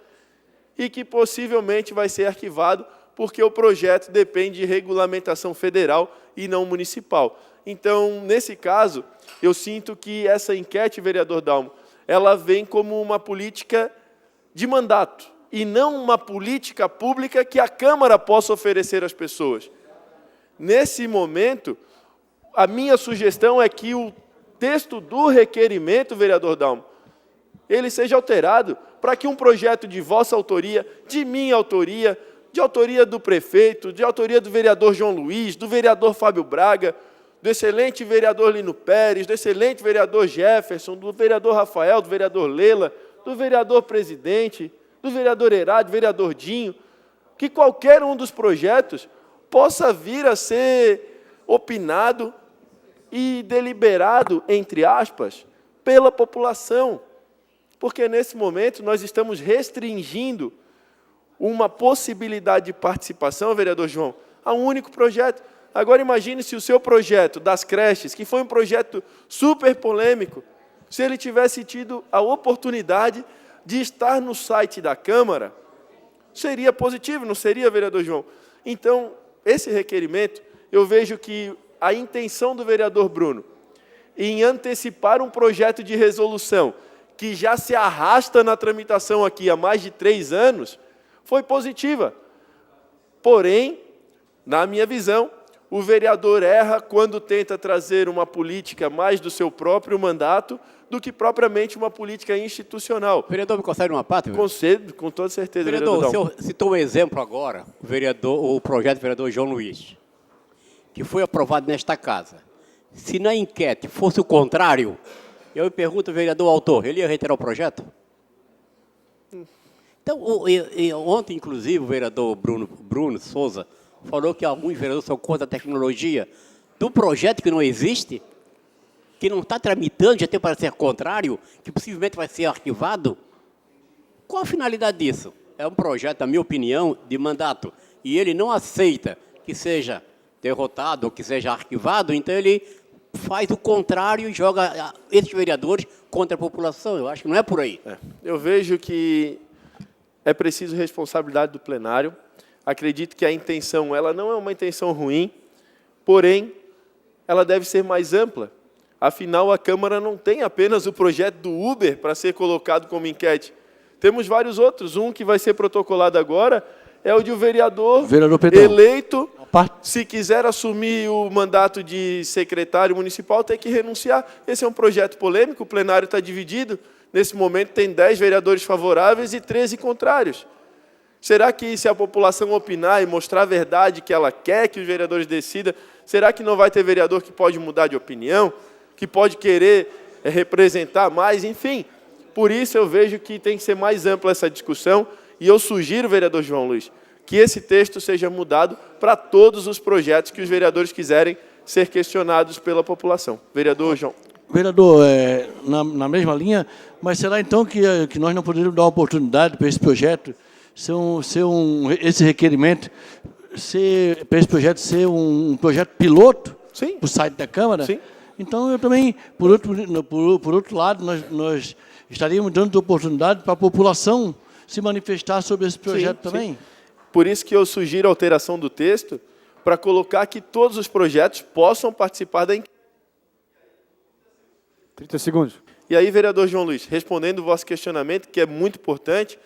e que possivelmente vai ser arquivado porque o projeto depende de regulamentação federal e não municipal. Então, nesse caso, eu sinto que essa enquete, vereador Dalmo, ela vem como uma política de mandato e não uma política pública que a Câmara possa oferecer às pessoas. Nesse momento, a minha sugestão é que o texto do requerimento, vereador Dalmo, ele seja alterado para que um projeto de vossa autoria, de minha autoria, de autoria do prefeito, de autoria do vereador João Luiz, do vereador Fábio Braga, do excelente vereador Lino Pérez, do excelente vereador Jefferson, do vereador Rafael, do vereador Lela, do vereador presidente, do vereador Herado, do vereador Dinho, que qualquer um dos projetos possa vir a ser opinado e deliberado, entre aspas, pela população. Porque, nesse momento, nós estamos restringindo uma possibilidade de participação, vereador João, a um único projeto. Agora, imagine se o seu projeto das creches, que foi um projeto super polêmico, se ele tivesse tido a oportunidade de estar no site da Câmara, seria positivo, não seria, vereador João? Então, esse requerimento, eu vejo que a intenção do vereador Bruno em antecipar um projeto de resolução que já se arrasta na tramitação aqui há mais de 3 anos, foi positiva. Porém, na minha visão, o vereador erra quando tenta trazer uma política mais do seu próprio mandato do que propriamente uma política institucional. O vereador me concede uma parte? Concedo, com toda certeza, vereador. O senhor citou um exemplo agora, o projeto do vereador João Luiz, que foi aprovado nesta casa. Se na enquete fosse o contrário, eu me pergunto, vereador autor, ele ia retirar o projeto? Então, ontem, inclusive, o vereador Bruno Souza falou que alguns vereadores são contra a tecnologia do projeto que não existe. que não está tramitando, já tem parecer contrário, que possivelmente vai ser arquivado. Qual a finalidade disso? É um projeto, na minha opinião, de mandato, e ele não aceita que seja derrotado ou que seja arquivado, então ele faz o contrário e joga esses vereadores contra a população. Eu acho que não é por aí. Eu vejo que é preciso responsabilidade do plenário. Acredito que a intenção, ela não é uma intenção ruim, porém, ela deve ser mais ampla. Afinal, a Câmara não tem apenas o projeto do Uber para ser colocado como enquete. Temos vários outros. Um que vai ser protocolado agora é o de um vereador eleito, se quiser assumir o mandato de secretário municipal, tem que renunciar. Esse é um projeto polêmico, o plenário está dividido. Nesse momento tem 10 vereadores favoráveis e 13 contrários. Será que, se a população opinar e mostrar a verdade que ela quer que os vereadores decidam, será que não vai ter vereador que pode mudar de opinião, que pode querer representar mais? Enfim, por isso eu vejo que tem que ser mais ampla essa discussão, e eu sugiro, vereador João Luiz, que esse texto seja mudado para todos os projetos que os vereadores quiserem ser questionados pela população. Vereador João. Vereador, na mesma linha, mas será então que nós não poderíamos dar uma oportunidade para esse projeto, esse requerimento, para esse projeto ser um projeto piloto para o site da Câmara? Sim. Então, eu também, por outro lado, nós estaríamos dando oportunidade para a população se manifestar sobre esse projeto também. Sim. Por isso que eu sugiro a alteração do texto para colocar que todos os projetos possam participar da enquete. 30 segundos. E aí, vereador João Luiz, respondendo o vosso questionamento, que é muito importante,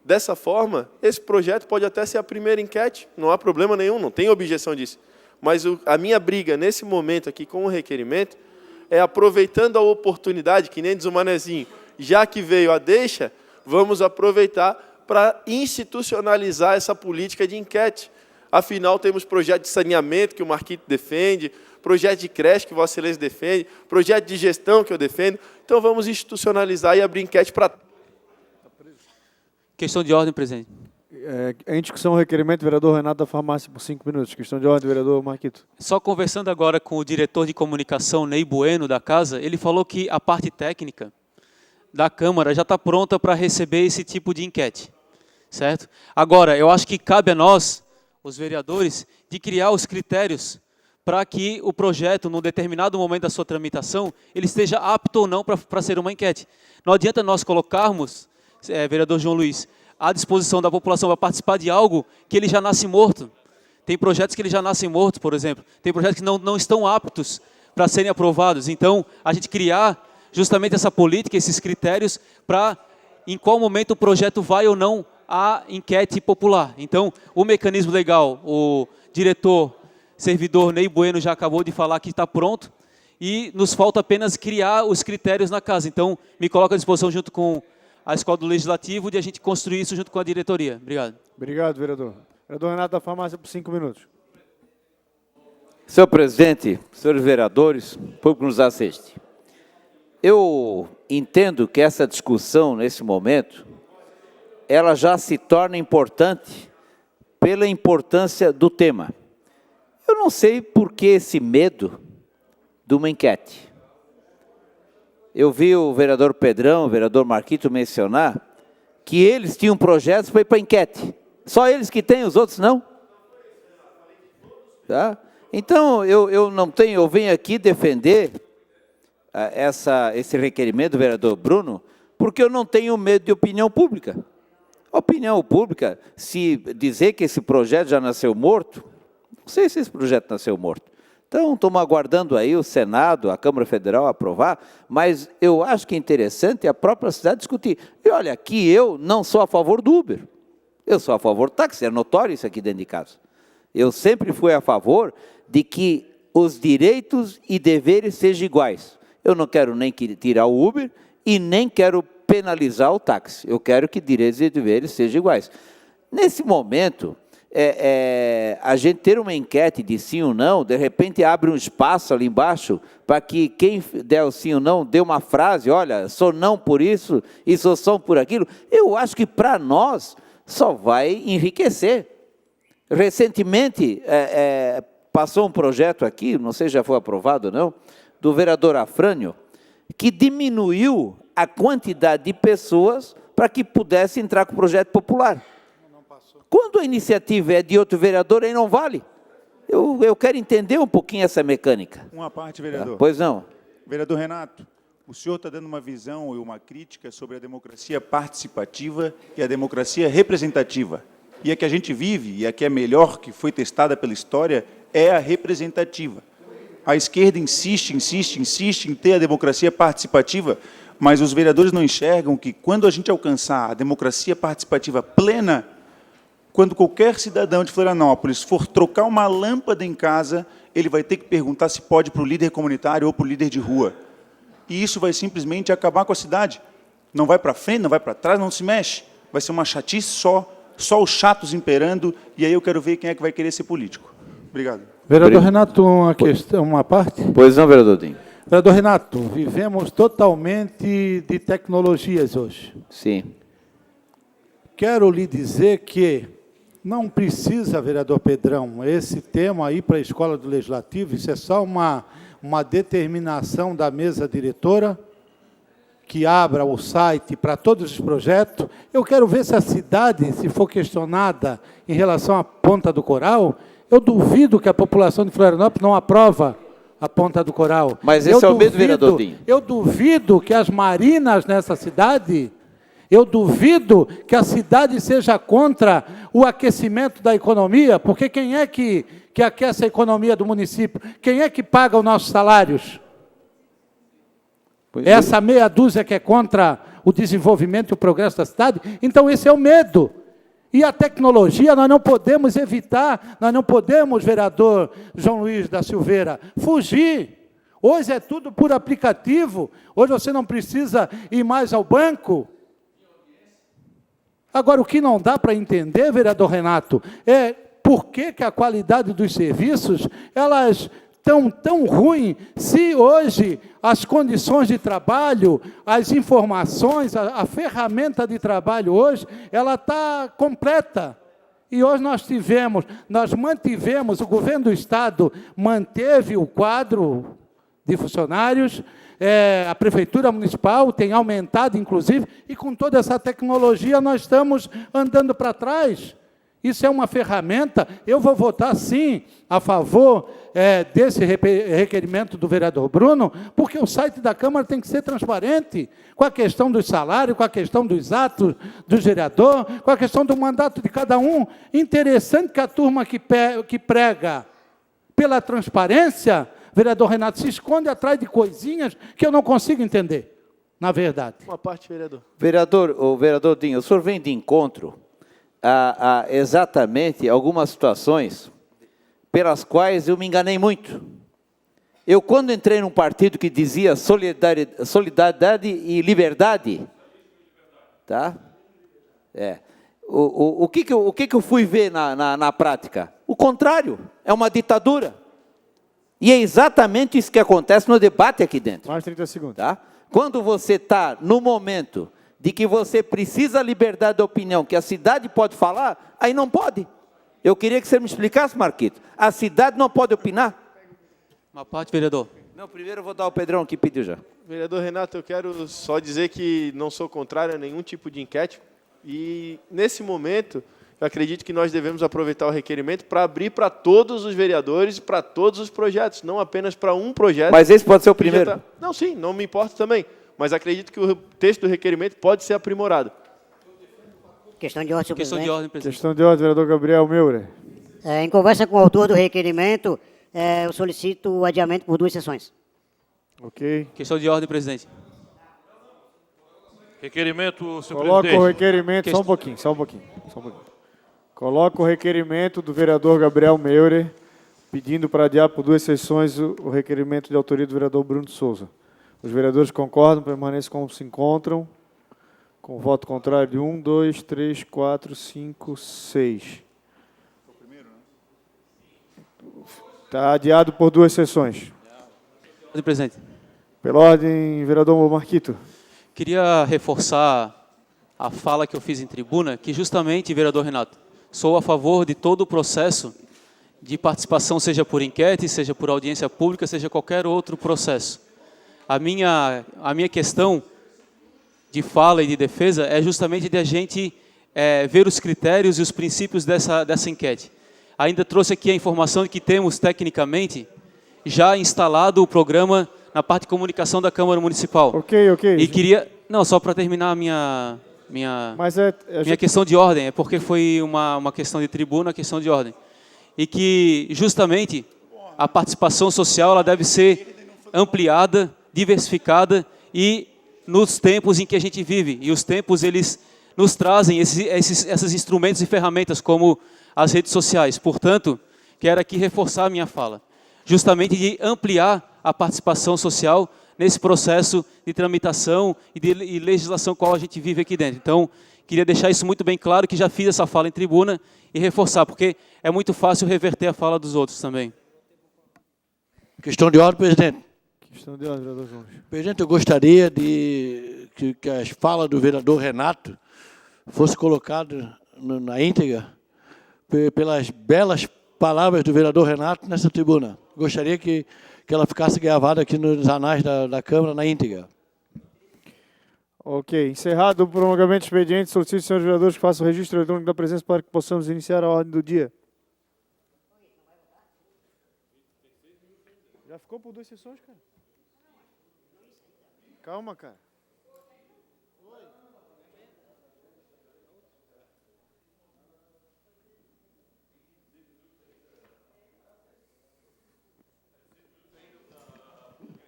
dessa forma, esse projeto pode até ser a primeira enquete, não há problema nenhum, não tem objeção disso. Mas a minha briga, nesse momento aqui, com o requerimento, é aproveitando a oportunidade, que nem diz o Manezinho, já que veio a deixa, vamos aproveitar para institucionalizar essa política de enquete. Afinal, temos projeto de saneamento que o Marquito defende, projeto de creche que Vossa Excelência defende, projeto de gestão que eu defendo. Então, vamos institucionalizar e abrir enquete para... Questão de ordem, presidente. Em discussão o requerimento, vereador Renato da Farmácia, por 5 minutos. Questão de ordem, vereador Marquito. Só conversando agora com o diretor de comunicação, Ney Bueno, da Casa, ele falou que a parte técnica da Câmara já está pronta para receber esse tipo de enquete, certo? Agora, eu acho que cabe a nós, os vereadores, de criar os critérios para que o projeto, num determinado momento da sua tramitação, ele esteja apto ou não para ser uma enquete. Não adianta nós colocarmos, vereador João Luiz, à disposição da população para participar de algo que ele já nasce morto. Tem projetos que ele já nascem mortos, por exemplo. Tem projetos que não estão aptos para serem aprovados. Então, a gente criar justamente essa política, esses critérios, para em qual momento o projeto vai ou não à enquete popular. Então, o mecanismo legal, o diretor, servidor Ney Bueno já acabou de falar que está pronto, e nos falta apenas criar os critérios na casa. Então, me coloco à disposição junto com a Escola do Legislativo de a gente construir isso junto com a diretoria. Obrigado. Obrigado, vereador. Vereador Renato da Farmácia, por 5 minutos. Senhor presidente, senhores vereadores, público que nos assiste, eu entendo que essa discussão, nesse momento, ela já se torna importante pela importância do tema. Eu não sei por que esse medo de uma enquete. Eu vi o vereador Pedrão, o vereador Marquito mencionar que eles tinham projetos para ir para enquete. Só eles que têm, os outros não. Tá? Então, eu venho aqui defender esse requerimento do vereador Bruno, porque eu não tenho medo de opinião pública. A opinião pública, se dizer que esse projeto já nasceu morto, não sei se esse projeto nasceu morto. Então, estamos aguardando aí o Senado, a Câmara Federal aprovar, mas eu acho que é interessante a própria cidade discutir. E olha, aqui eu não sou a favor do Uber, eu sou a favor do táxi, é notório isso aqui dentro de casa. Eu sempre fui a favor de que os direitos e deveres sejam iguais. Eu não quero nem tirar o Uber e nem quero penalizar o táxi. Eu quero que direitos e deveres sejam iguais. Nesse momento, a gente ter uma enquete de sim ou não, de repente abre um espaço ali embaixo para que quem der o sim ou não dê uma frase, olha, sou não por isso e sou só por aquilo. Eu acho que para nós só vai enriquecer. Recentemente passou um projeto aqui, não sei se já foi aprovado ou não, do vereador Afrânio, que diminuiu a quantidade de pessoas para que pudesse entrar com o projeto popular. Quando a iniciativa é de outro vereador, aí não vale. Eu quero entender um pouquinho essa mecânica. Uma parte, vereador. Pois não. Vereador Renato, o senhor está dando uma visão e uma crítica sobre a democracia participativa e a democracia representativa. E a que a gente vive, e a que é melhor, que foi testada pela história, é a representativa. A esquerda insiste em ter a democracia participativa, mas os vereadores não enxergam que, quando a gente alcançar a democracia participativa plena, quando qualquer cidadão de Florianópolis for trocar uma lâmpada em casa, ele vai ter que perguntar se pode para o líder comunitário ou para o líder de rua. E isso vai simplesmente acabar com a cidade. Não vai para frente, não vai para trás, não se mexe. Vai ser uma chatice só os chatos imperando, e aí eu quero ver quem é que vai querer ser político. Obrigado. Vereador Renato, uma parte? Pois não, vereador Dinho. Vereador Renato, vivemos totalmente de tecnologias hoje. Sim. Quero lhe dizer que não precisa, vereador Pedrão, esse tema aí para a Escola do Legislativo, isso é só uma determinação da mesa diretora, que abra o site para todos os projetos. Eu quero ver se a cidade, se for questionada em relação à Ponta do Coral, eu duvido que a população de Florianópolis não aprova a Ponta do Coral. Mas esse é o mesmo, vereador Dinho. Eu duvido que as marinas nessa cidade, eu duvido que a cidade seja contra o aquecimento da economia, porque quem é que aquece a economia do município? Quem é que paga os nossos salários? Essa meia dúzia que é contra o desenvolvimento e o progresso da cidade? Então esse é o medo. E a tecnologia nós não podemos evitar, nós não podemos, vereador João Luiz da Silveira, fugir. Hoje é tudo por aplicativo, hoje você não precisa ir mais ao banco. Agora, o que não dá para entender, vereador Renato, é por que a qualidade dos serviços, elas estão tão ruins, se hoje as condições de trabalho, as informações, a ferramenta de trabalho hoje, ela está completa. E hoje nós mantivemos, o governo do Estado manteve o quadro de funcionários, a Prefeitura Municipal tem aumentado, inclusive, e com toda essa tecnologia nós estamos andando para trás. Isso é uma ferramenta. Eu vou votar, sim, a favor desse requerimento do vereador Bruno, porque o site da Câmara tem que ser transparente, com a questão dos salários, com a questão dos atos do vereador, com a questão do mandato de cada um. Interessante que a turma que prega pela transparência, vereador Renato, se esconde atrás de coisinhas que eu não consigo entender, na verdade. Uma parte, vereador. Vereador Dinho, o senhor vem de encontro a exatamente algumas situações pelas quais eu me enganei muito. Eu, quando entrei num partido que dizia solidariedade e liberdade, tá? O que eu fui ver na prática? O contrário, é uma ditadura. E é exatamente isso que acontece no debate aqui dentro. Mais 30 segundos. Tá? Quando você está no momento de que você precisa da liberdade de opinião, que a cidade pode falar, aí não pode. Eu queria que você me explicasse, Marquito. A cidade não pode opinar? Uma parte, vereador. Não, primeiro eu vou dar ao Pedrão que pediu já. Vereador Renato, eu quero só dizer que não sou contrário a nenhum tipo de enquete. E, nesse momento, eu acredito que nós devemos aproveitar o requerimento para abrir para todos os vereadores, para todos os projetos, não apenas para um projeto. Mas esse pode ser o primeiro? Não, sim, não me importa também. Mas acredito que o texto do requerimento pode ser aprimorado. Questão de ordem, senhor presidente. Questão de ordem, vereador Gabriel Meurer. Em conversa com o autor do requerimento, eu solicito o adiamento por 2 sessões. Ok. Questão de ordem, presidente. Requerimento, senhor Coloca presidente. o requerimento, só um pouquinho. Coloca o requerimento do vereador Gabriel Meurer, pedindo para adiar por 2 sessões o requerimento de autoria do vereador Bruno de Souza. Os vereadores concordam, permaneçam como se encontram. Com voto contrário de 1, 2, 3, 4, 5, 6. Está adiado por 2 sessões. Ordem, presidente. Pela ordem, vereador Marquito. Queria reforçar a fala que eu fiz em tribuna, que justamente, vereador Renato, sou a favor de todo o processo de participação, seja por enquete, seja por audiência pública, seja qualquer outro processo. A minha questão de fala e de defesa é justamente de a gente ver os critérios e os princípios dessa enquete. Ainda trouxe aqui a informação de que temos, tecnicamente, já instalado o programa na parte de comunicação da Câmara Municipal. Ok. E queria... Não, só para terminar a minha questão de ordem, é porque foi uma questão de tribuna, questão de ordem. E que, justamente, a participação social ela deve ser ampliada, diversificada e nos tempos em que a gente vive. E os tempos, eles nos trazem esses instrumentos e ferramentas, como as redes sociais. Portanto, quero aqui reforçar a minha fala, justamente de ampliar a participação social nesse processo de tramitação e de legislação qual a gente vive aqui dentro. Então, queria deixar isso muito bem claro, que já fiz essa fala em tribuna, e reforçar, porque é muito fácil reverter a fala dos outros também. Questão de ordem, presidente. Questão de ordem, vereador João. Presidente, eu gostaria que as falas do vereador Renato fosse colocada na íntegra pelas belas palavras do vereador Renato nessa tribuna. Gostaria que ela ficasse gravada aqui nos anais da Câmara na íntegra. Ok. Encerrado o prolongamento do expediente, solicito aos senhores vereadores que façam o registro eletrônico da presença para que possamos iniciar a ordem do dia. Já ficou por 2 sessões, cara? Calma, cara.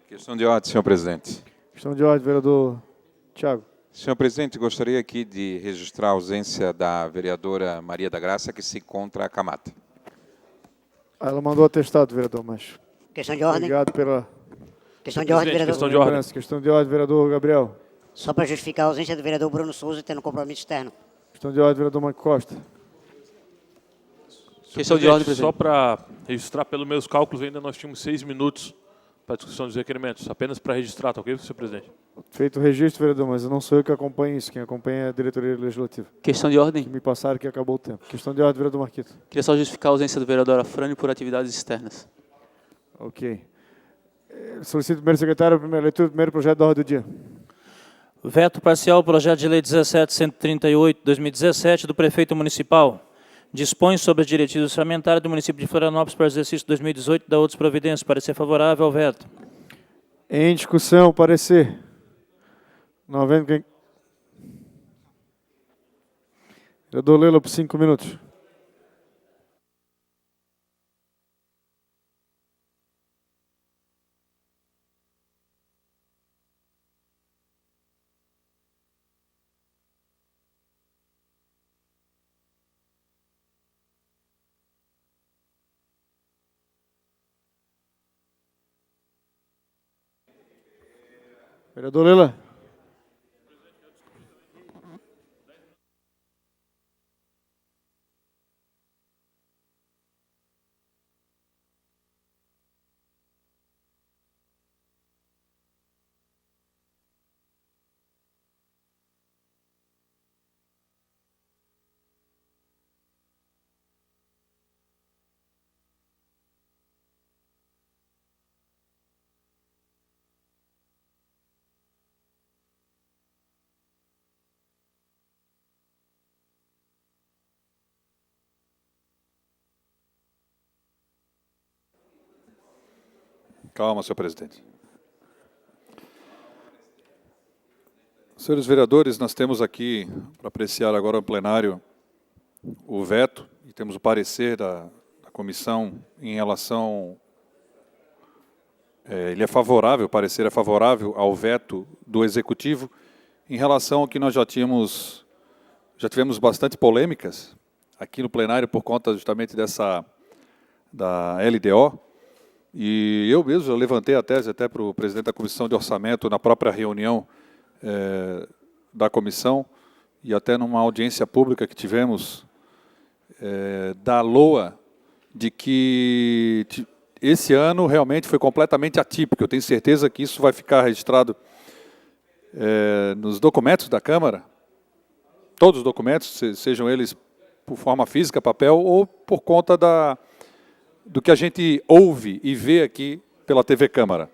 Questão de ordem, senhor presidente. Questão de ordem, vereador Thiago. Senhor presidente, gostaria aqui de registrar a ausência da vereadora Maria da Graça, que se encontra acamada. Ela mandou atestado, vereador, mas... Questão de ordem. Obrigado pela... Questão de ordem, vereador. Questão de ordem. Questão de ordem, vereador Gabriel. Só para justificar a ausência do vereador Bruno Souza tendo compromisso externo. Questão de ordem, vereador Marco Costa. Questão de ordem, presidente. Só para registrar, pelos meus cálculos, ainda nós tínhamos 6 minutos para a discussão dos requerimentos. Apenas para registrar, tá ok, senhor presidente? Feito o registro, vereador, mas eu não sou eu que acompanho isso. Quem acompanha é a diretoria legislativa. Questão de ordem. Que me passaram que acabou o tempo. Questão de ordem, vereador Marquito. Queria só justificar a ausência do vereador Afrânio por atividades externas. Ok. Solicito, primeiro secretário, a primeira leitura do primeiro projeto da ordem do dia. Veto parcial, projeto de lei 17.138/2017 do prefeito municipal. Dispõe sobre as diretivas orçamentárias do município de Florianópolis para o exercício 2018 e da outras providências. Parecer favorável ao veto. Em discussão, parecer. Não havendo quem... Vereador Leila, por 5 minutos. Vereador Leila. Calma, senhor presidente. Senhores vereadores, nós temos aqui, para apreciar agora no plenário, o veto, e temos o parecer da comissão em relação... ele é favorável, o parecer é favorável ao veto do Executivo, em relação ao que nós já tivemos bastante polêmicas aqui no plenário por conta justamente da LDO, e eu mesmo levantei a tese até para o presidente da Comissão de Orçamento na própria reunião da comissão e até numa audiência pública que tivemos da LOA, de que esse ano realmente foi completamente atípico. Eu tenho certeza que isso vai ficar registrado nos documentos da Câmara, todos os documentos, sejam eles por forma física, papel, ou por conta do que a gente ouve e vê aqui pela TV Câmara.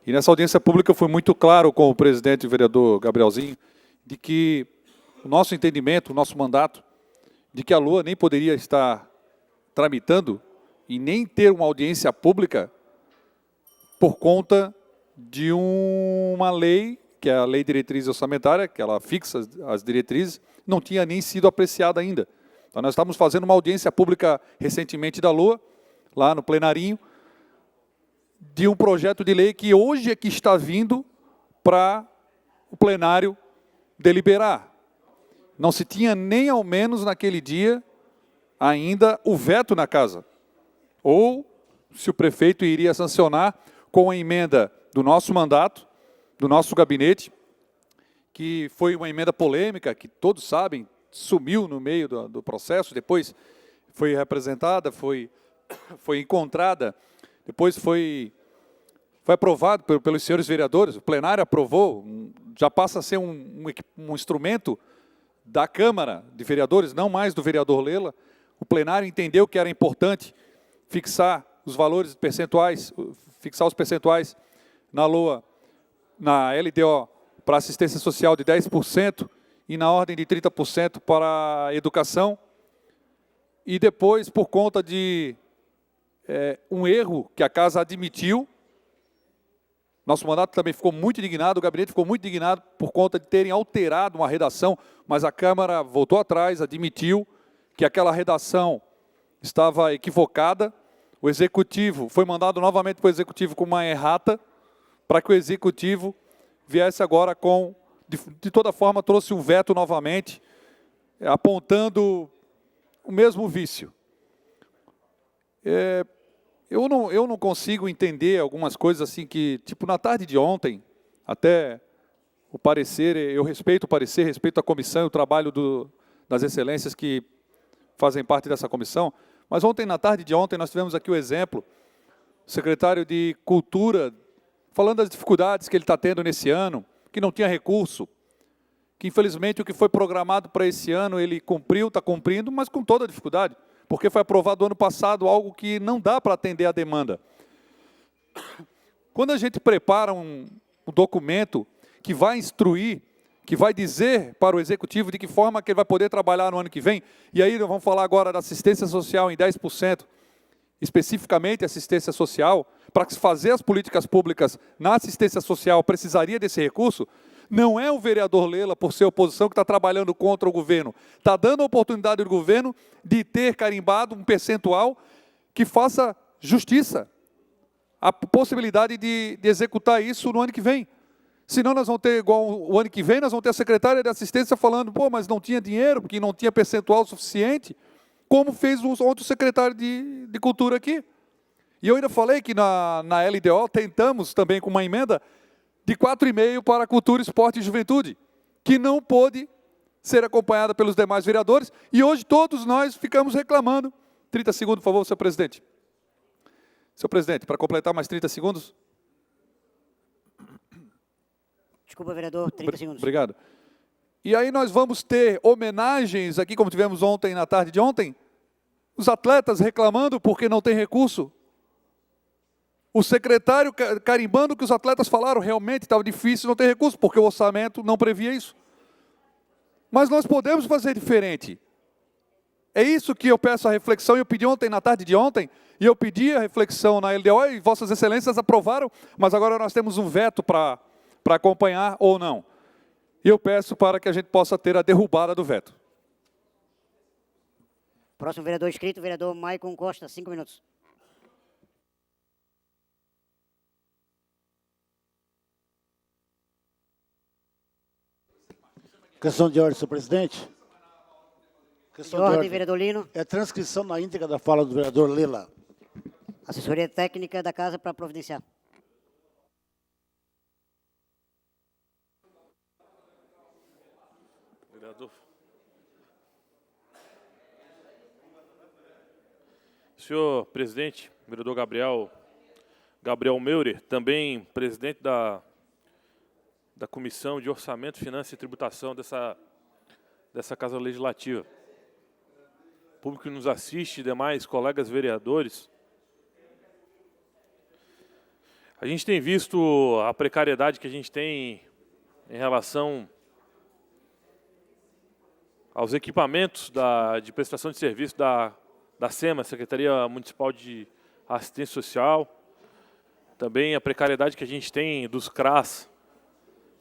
E nessa audiência pública eu fui muito claro com o presidente, o vereador Gabrielzinho, de que o nosso entendimento, o nosso mandato, de que a LOA nem poderia estar tramitando e nem ter uma audiência pública por conta de uma lei, que é a Lei de Diretriz Orçamentária, que ela fixa as diretrizes, não tinha nem sido apreciada ainda. Então, nós estávamos fazendo uma audiência pública recentemente da LOA, lá no plenarinho, de um projeto de lei que hoje é que está vindo para o plenário deliberar. Não se tinha nem ao menos naquele dia ainda o veto na casa. Ou se o prefeito iria sancionar com a emenda do nosso mandato, do nosso gabinete, que foi uma emenda polêmica, que todos sabem, sumiu no meio do processo, depois foi representada, foi encontrada, depois foi aprovado pelos senhores vereadores, o plenário aprovou, já passa a ser um instrumento da Câmara de Vereadores, não mais do vereador Lela. O plenário entendeu que era importante fixar os valores percentuais, fixar os percentuais na LOA, na LDO, para assistência social de 10% e na ordem de 30% para a educação. E depois, por conta de um erro que a casa admitiu, nosso mandato também ficou muito indignado, o gabinete ficou muito indignado por conta de terem alterado uma redação, mas a Câmara voltou atrás, admitiu que aquela redação estava equivocada. O Executivo foi mandado novamente para o Executivo com uma errata, para que o Executivo viesse agora com, de toda forma, trouxe um veto novamente, apontando o mesmo vício. Eu não consigo entender algumas coisas assim que, tipo, na tarde de ontem, até o parecer, eu respeito o parecer, respeito a comissão e o trabalho das excelências que fazem parte dessa comissão, mas ontem, na tarde de ontem, nós tivemos aqui o exemplo, o secretário de Cultura, falando das dificuldades que ele está tendo nesse ano, que não tinha recurso, que infelizmente o que foi programado para esse ano, ele cumpriu, está cumprindo, mas com toda a dificuldade, porque foi aprovado ano passado algo que não dá para atender a demanda. Quando a gente prepara um documento que vai instruir, que vai dizer para o Executivo de que forma que ele vai poder trabalhar no ano que vem, e aí nós vamos falar agora da assistência social em 10%, especificamente assistência social, para fazer as políticas públicas na assistência social precisaria desse recurso, não é o vereador Lela, por ser oposição, que está trabalhando contra o governo. Está dando a oportunidade do governo de ter carimbado um percentual que faça justiça. A possibilidade de executar isso no ano que vem. Senão nós vamos ter, igual o ano que vem, nós vamos ter a secretária de assistência falando, pô, mas não tinha dinheiro, porque não tinha percentual suficiente, como fez o outro secretário de Cultura aqui. E eu ainda falei que na LDO tentamos também com uma emenda de 4,5 para Cultura, Esporte e Juventude, que não pôde ser acompanhada pelos demais vereadores, e hoje todos nós ficamos reclamando. 30 segundos, por favor, senhor presidente. Senhor presidente, para completar mais 30 segundos. Desculpa, vereador, 30 segundos. Obrigado. E aí nós vamos ter homenagens aqui, como tivemos ontem, na tarde de ontem, os atletas reclamando porque não tem recurso. O secretário carimbando que os atletas falaram, realmente estava difícil não ter recurso, porque o orçamento não previa isso. Mas nós podemos fazer diferente. É isso que eu peço a reflexão, e eu pedi ontem, na tarde de ontem, e eu pedi a reflexão na LDO, e vossas excelências aprovaram, mas agora nós temos um veto para acompanhar ou não. E eu peço para que a gente possa ter a derrubada do veto. Próximo vereador inscrito, vereador Maicon Costa, 5 minutos. Questão de ordem, senhor presidente. Questão de ordem, vereador Lino. É transcrição na íntegra da fala do vereador Lela. Assessoria técnica da casa para providenciar. Vereador. Senhor presidente, vereador Gabriel Meurer, também presidente da Comissão de Orçamento, Finanças e Tributação dessa Casa Legislativa. Público que nos assiste, demais colegas vereadores, A gente tem visto a precariedade que a gente tem em relação aos equipamentos de prestação de serviço da SEMA, Secretaria Municipal de Assistência Social, também a precariedade que a gente tem dos CRAS,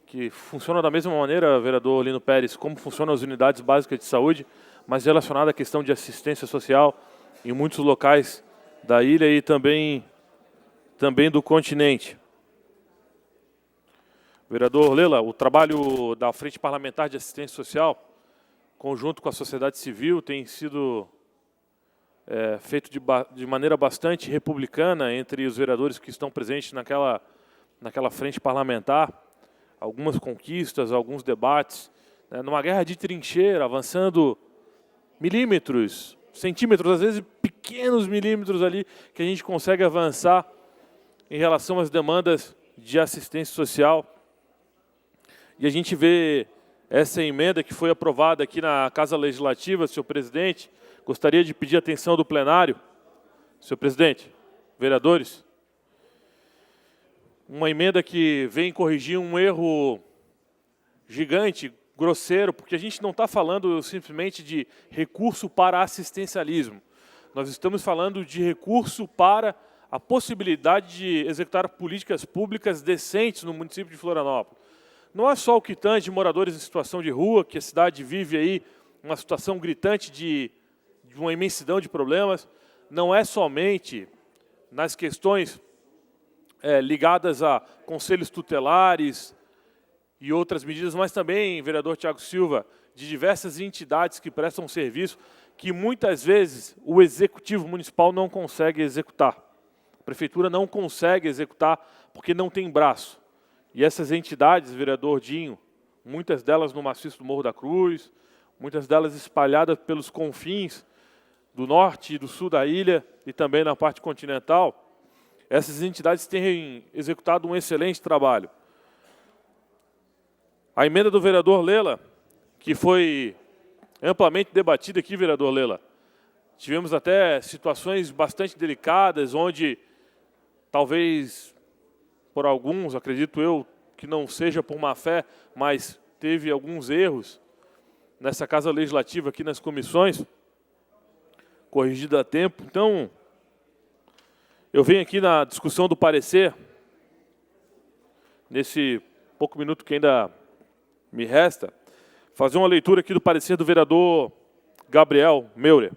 que funcionam da mesma maneira, vereador Lino Pérez, como funcionam as unidades básicas de saúde, mas relacionada à questão de assistência social em muitos locais da ilha e também do continente. Vereador Lela, o trabalho da Frente Parlamentar de Assistência Social, conjunto com a sociedade civil, tem sido feito de maneira bastante republicana entre os vereadores que estão presentes naquela frente parlamentar. Algumas conquistas, alguns debates, né, numa guerra de trincheira, avançando milímetros, centímetros, às vezes pequenos milímetros ali, que a gente consegue avançar em relação às demandas de assistência social. E a gente vê essa emenda que foi aprovada aqui na Casa Legislativa, senhor presidente. Gostaria de pedir a atenção do plenário, senhor presidente, vereadores. Uma emenda que vem corrigir um erro gigante, grosseiro, porque a gente não está falando simplesmente de recurso para assistencialismo. Nós estamos falando de recurso para a possibilidade de executar políticas públicas decentes no município de Florianópolis. Não é só o quitante de moradores em situação de rua, que a cidade vive aí uma situação gritante de uma imensidão de problemas, não é somente nas questões ligadas a conselhos tutelares e outras medidas, mas também, vereador Tiago Silva, de diversas entidades que prestam serviço, que muitas vezes o Executivo Municipal não consegue executar. A Prefeitura não consegue executar porque não tem braço. E essas entidades, vereador Dinho, muitas delas no maciço do Morro da Cruz, muitas delas espalhadas pelos confins do norte e do sul da ilha e também na parte continental, essas entidades têm executado um excelente trabalho. A emenda do vereador Lela, que foi amplamente debatida aqui, vereador Lela, tivemos até situações bastante delicadas, onde talvez por alguns, acredito eu, que não seja por má fé, mas teve alguns erros nessa Casa Legislativa aqui nas comissões, corrigida a tempo. Então, eu venho aqui na discussão do parecer, nesse pouco minuto que ainda me resta, fazer uma leitura aqui do parecer do vereador Gabriel Meurer.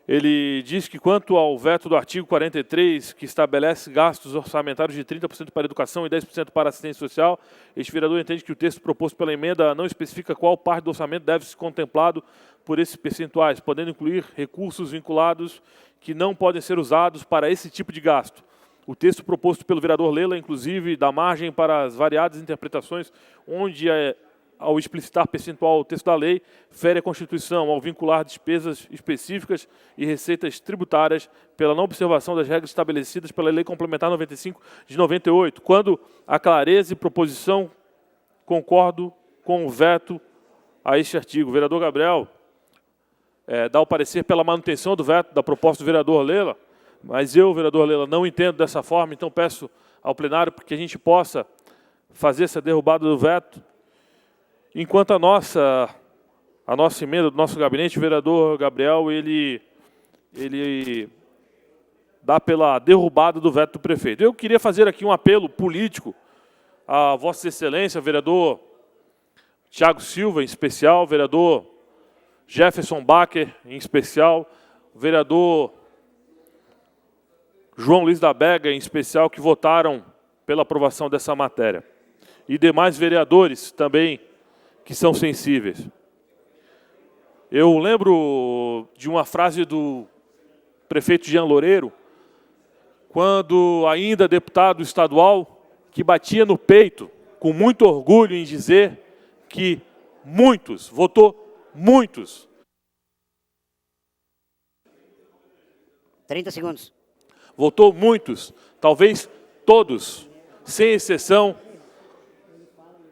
Ele diz que, quanto ao veto do artigo 43, que estabelece gastos orçamentários de 30% para educação e 10% para assistência social, este vereador entende que o texto proposto pela emenda não especifica qual parte do orçamento deve ser contemplado por esses percentuais, podendo incluir recursos vinculados que não podem ser usados para esse tipo de gasto. O texto proposto pelo vereador Lela, inclusive, dá margem para as variadas interpretações, onde, ao explicitar percentual o texto da lei, fere a Constituição, ao vincular despesas específicas e receitas tributárias pela não observação das regras estabelecidas pela Lei Complementar 95 de 98. Quando há clareza e proposição, concordo com o veto a este artigo. O vereador Gabriel dá o parecer pela manutenção do veto da proposta do vereador Lela, mas eu, vereador Lela, não entendo dessa forma, então peço ao plenário que a gente possa fazer essa derrubada do veto. Enquanto a nossa emenda do nosso gabinete, o vereador Gabriel, ele dá pela derrubada do veto do prefeito. Eu queria fazer aqui um apelo político a Vossa Excelência, vereador Tiago Silva, em especial, vereador Jefferson Bacher, em especial, vereador João Luiz da Bega, em especial, que votaram pela aprovação dessa matéria. E demais vereadores também, que são sensíveis. Eu lembro de uma frase do prefeito Jean Loureiro, quando ainda deputado estadual, que batia no peito, com muito orgulho, em dizer que muitos, votou muitos. 30 segundos. Votou muitos, talvez todos, sem exceção,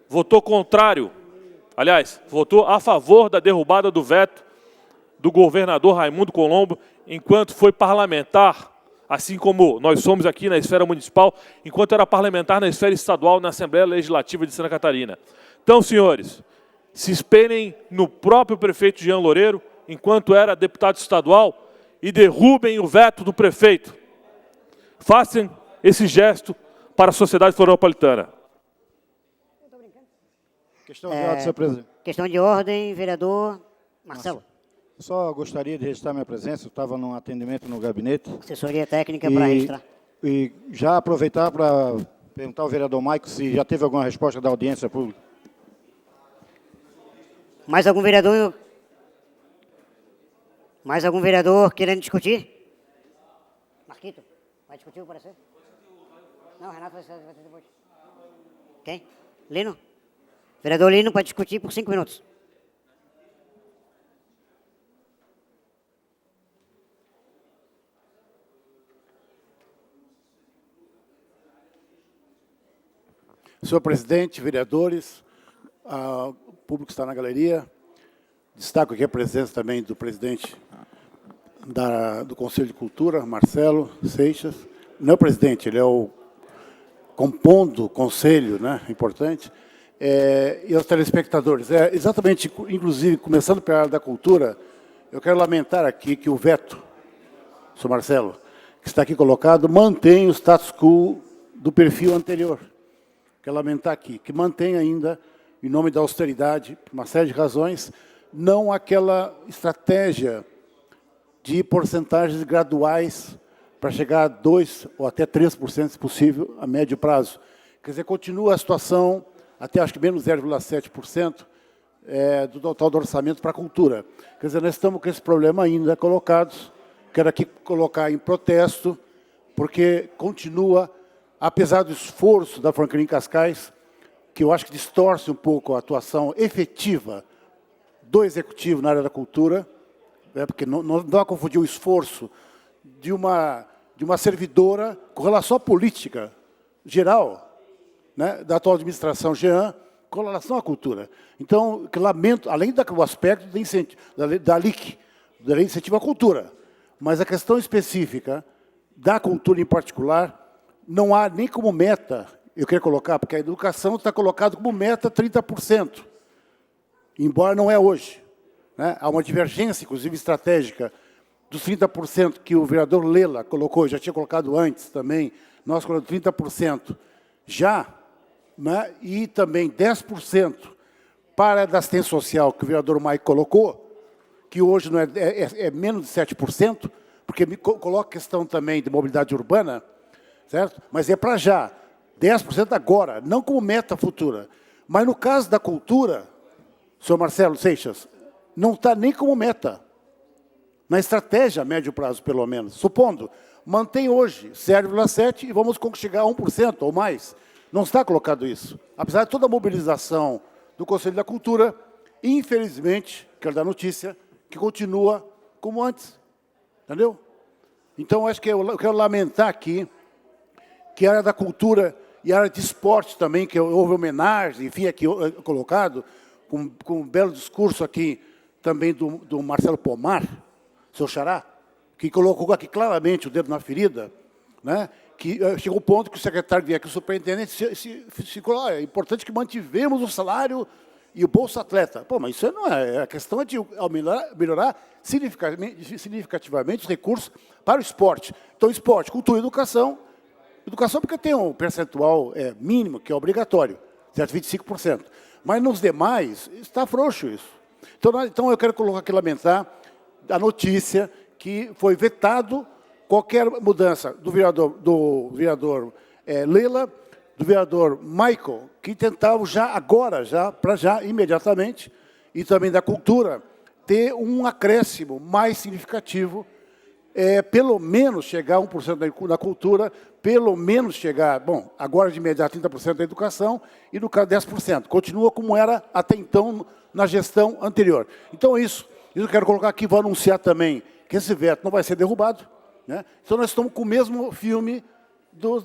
votou contrário. Aliás, votou a favor da derrubada do veto do governador Raimundo Colombo, enquanto foi parlamentar assim como nós somos aqui na esfera municipal, enquanto era parlamentar na esfera estadual, na Assembleia Legislativa de Santa Catarina. Então, senhores, se espelhem no próprio prefeito Jean Loureiro, enquanto era deputado estadual, e derrubem o veto do prefeito. Façam esse gesto para a sociedade florianopolitana. Questão de ordem, senhor presidente. Questão de ordem, vereador Marcelo. Só gostaria de registrar minha presença, eu estava num atendimento no gabinete. Assessoria técnica para registrar. E já aproveitar para perguntar ao vereador Maico se já teve alguma resposta da audiência pública. Mais algum vereador? Mais algum vereador querendo discutir? Marquito, vai discutir o parecer? Não, Renato vai ter depois. Quem? Lino? Vereador Lino pode discutir por 5 minutos. Senhor presidente, vereadores, o público que está na galeria, destaco aqui a presença também do presidente do Conselho de Cultura, Marcelo Seixas. Não é o presidente, ele é o compondo o conselho, né, importante, e aos telespectadores. Exatamente, inclusive, começando pela área da cultura, eu quero lamentar aqui que o veto, senhor Marcelo, que está aqui colocado, mantém o status quo do perfil anterior. Quero lamentar aqui, que mantém ainda, em nome da austeridade, por uma série de razões, não aquela estratégia de porcentagens graduais para chegar a 2% ou até 3%, se possível, a médio prazo. Quer dizer, continua a situação, até acho que menos 0,7% do total do orçamento para a cultura. Quer dizer, nós estamos com esse problema ainda colocados. Quero aqui colocar em protesto, porque continua, apesar do esforço da Franklin Cascais, que eu acho que distorce um pouco a atuação efetiva do Executivo na área da cultura, porque não dá a confundir o esforço de uma servidora com relação à política geral, né, da atual administração Jean, com relação à cultura. Então, que lamento, além do aspecto da LIC, da Lei de Incentivo à Cultura, mas a questão específica da cultura em particular, não há nem como meta, eu queria colocar, porque a educação está colocada como meta 30%, embora não é hoje. Né? Há uma divergência, inclusive estratégica, dos 30% que o vereador Lela colocou, já tinha colocado antes também, nós colocamos 30% já, né? E também 10% para a da assistência social, que o vereador Maico colocou, que hoje não é menos de 7%, porque me coloca a questão também de mobilidade urbana, certo? Mas é para já, 10% agora, não como meta futura. Mas no caso da cultura, senhor Marcelo Seixas, não está nem como meta. Na estratégia a médio prazo, pelo menos. Supondo, mantém hoje 0,7% e vamos chegar a 1% ou mais. Não está colocado isso. Apesar de toda a mobilização do Conselho da Cultura, infelizmente, quero dar notícia, que continua como antes. Entendeu? Então, acho que eu quero lamentar aqui que a área da cultura e a área de esporte também, que houve homenagem, enfim, aqui colocado, com um belo discurso aqui também do Marcelo Pomar, seu xará, que colocou aqui claramente o dedo na ferida, né? Que chegou o ponto que o secretário veio aqui, o superintendente, ficou, é importante que mantivemos o salário e o Bolsa Atleta. Pô, mas isso não é, a questão é de melhorar significativamente os recursos para o esporte. Então, esporte, cultura e educação. Educação porque tem um percentual mínimo, que é obrigatório, certo? 25%. Mas nos demais, está frouxo isso. Então eu quero colocar aqui, lamentar, a notícia que foi vetado qualquer mudança do vereador Lela, do vereador Michael, que tentavam imediatamente, e também da cultura, ter um acréscimo mais significativo, pelo menos chegar a 1% da cultura, pelo menos chegar, bom, agora de imediato 30% da educação, e no caso 10%. Continua como era até então na gestão anterior. Então, isso eu quero colocar aqui, vou anunciar também que esse veto não vai ser derrubado. Né? Então, nós estamos com o mesmo filme dos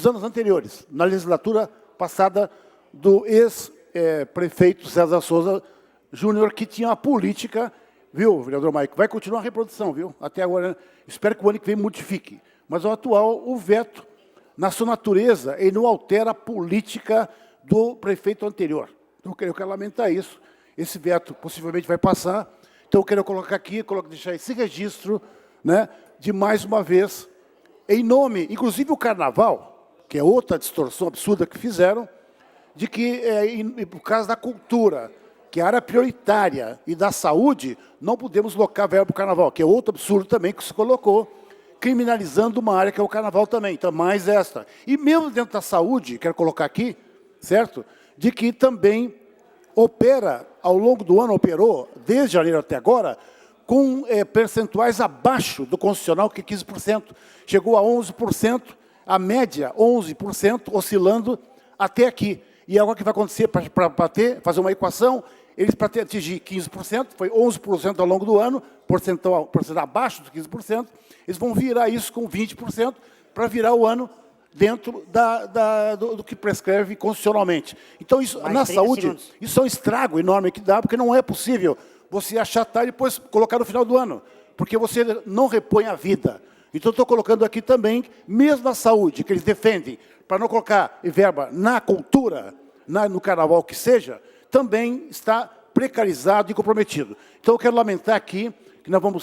anos anteriores, na legislatura passada do ex-prefeito César Souza Júnior, que tinha uma política viu, vereador Maico? Vai continuar a reprodução, viu? Até agora, espero que o ano que vem modifique. Mas o atual, o veto, na sua natureza, ele não altera a política do prefeito anterior. Então, eu quero lamentar isso. Esse veto possivelmente vai passar. Então, eu quero colocar aqui, deixar esse registro, né, de mais uma vez, em nome, inclusive o Carnaval, que é outra distorção absurda que fizeram, de que, por causa da cultura, que é a área prioritária, e da saúde, não podemos locar verba para o Carnaval, que é outro absurdo também que se colocou, criminalizando uma área que é o Carnaval também. Então, mais esta. E mesmo dentro da saúde, quero colocar aqui, certo? De que também opera, ao longo do ano, operou, desde janeiro até agora, com percentuais abaixo do constitucional, que é 15%. Chegou a 11%, a média 11%, oscilando até aqui. E agora o que vai acontecer para fazer uma equação, eles para atingir 15%, foi 11% ao longo do ano, porcentagem abaixo dos 15%, eles vão virar isso com 20% para virar o ano dentro do que prescreve constitucionalmente. Então, isso, na saúde, segundos. Isso é um estrago enorme que dá, porque não é possível você achatar e depois colocar no final do ano, porque você não repõe a vida. Então, estou colocando aqui também, mesmo na saúde, que eles defendem, para não colocar verba na cultura, no Carnaval que seja, também está precarizado e comprometido. Então, eu quero lamentar aqui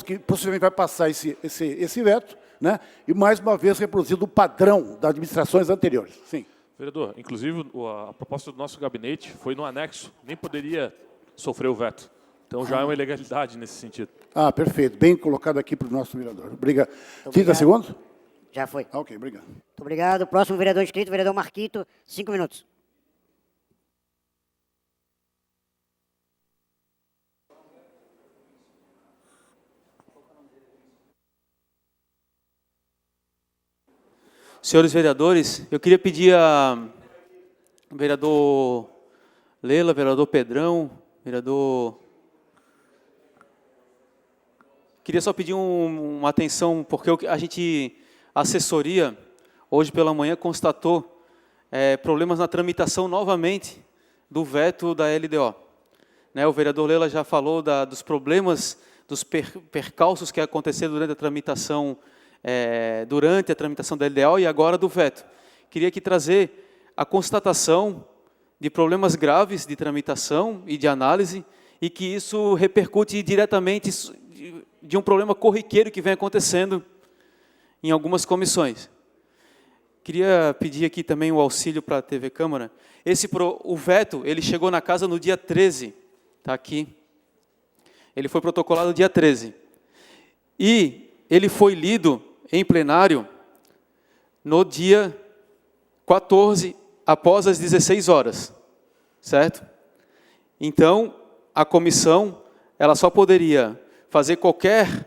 que possivelmente vai passar esse veto, né? E, mais uma vez, reproduzindo o padrão das administrações anteriores. Sim. Vereador, inclusive, a proposta do nosso gabinete foi no anexo, nem poderia sofrer o veto. Então, já é uma ilegalidade nesse sentido. Ah, perfeito. Bem colocado aqui para o nosso vereador. Obrigado. 30 segundos? Já foi. Ok, obrigado. Muito obrigado. Próximo vereador inscrito, vereador Marquito, 5 minutos. Senhores vereadores, eu queria pedir ao vereador Lela, vereador Pedrão, vereador... Queria só pedir uma atenção, porque a assessoria, hoje pela manhã, constatou problemas na tramitação novamente do veto da LDO. Né, o vereador Lela já falou dos problemas, dos percalços que aconteceram durante a tramitação da LDO e agora do veto. Queria aqui trazer a constatação de problemas graves de tramitação e de análise e que isso repercute diretamente de um problema corriqueiro que vem acontecendo em algumas comissões. Queria pedir aqui também o auxílio para a TV Câmara. O veto, ele chegou na casa no dia 13, está aqui. Ele foi protocolado no dia 13. E ele foi lido em plenário no dia 14, após as 16 horas, certo? Então, a comissão, ela só poderia fazer qualquer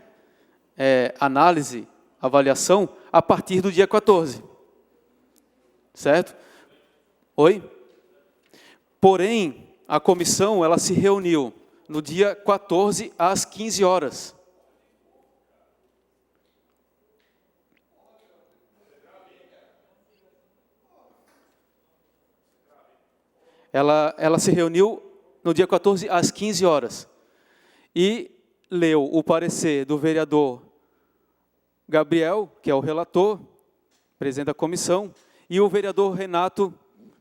análise, avaliação, a partir do dia 14, certo? Oi? Porém, a comissão, ela se reuniu no dia 14, às 15 horas. Ela se reuniu no dia 14, às 15 horas. E leu o parecer do vereador Gabriel, que é o relator, presidente da comissão, e o vereador Renato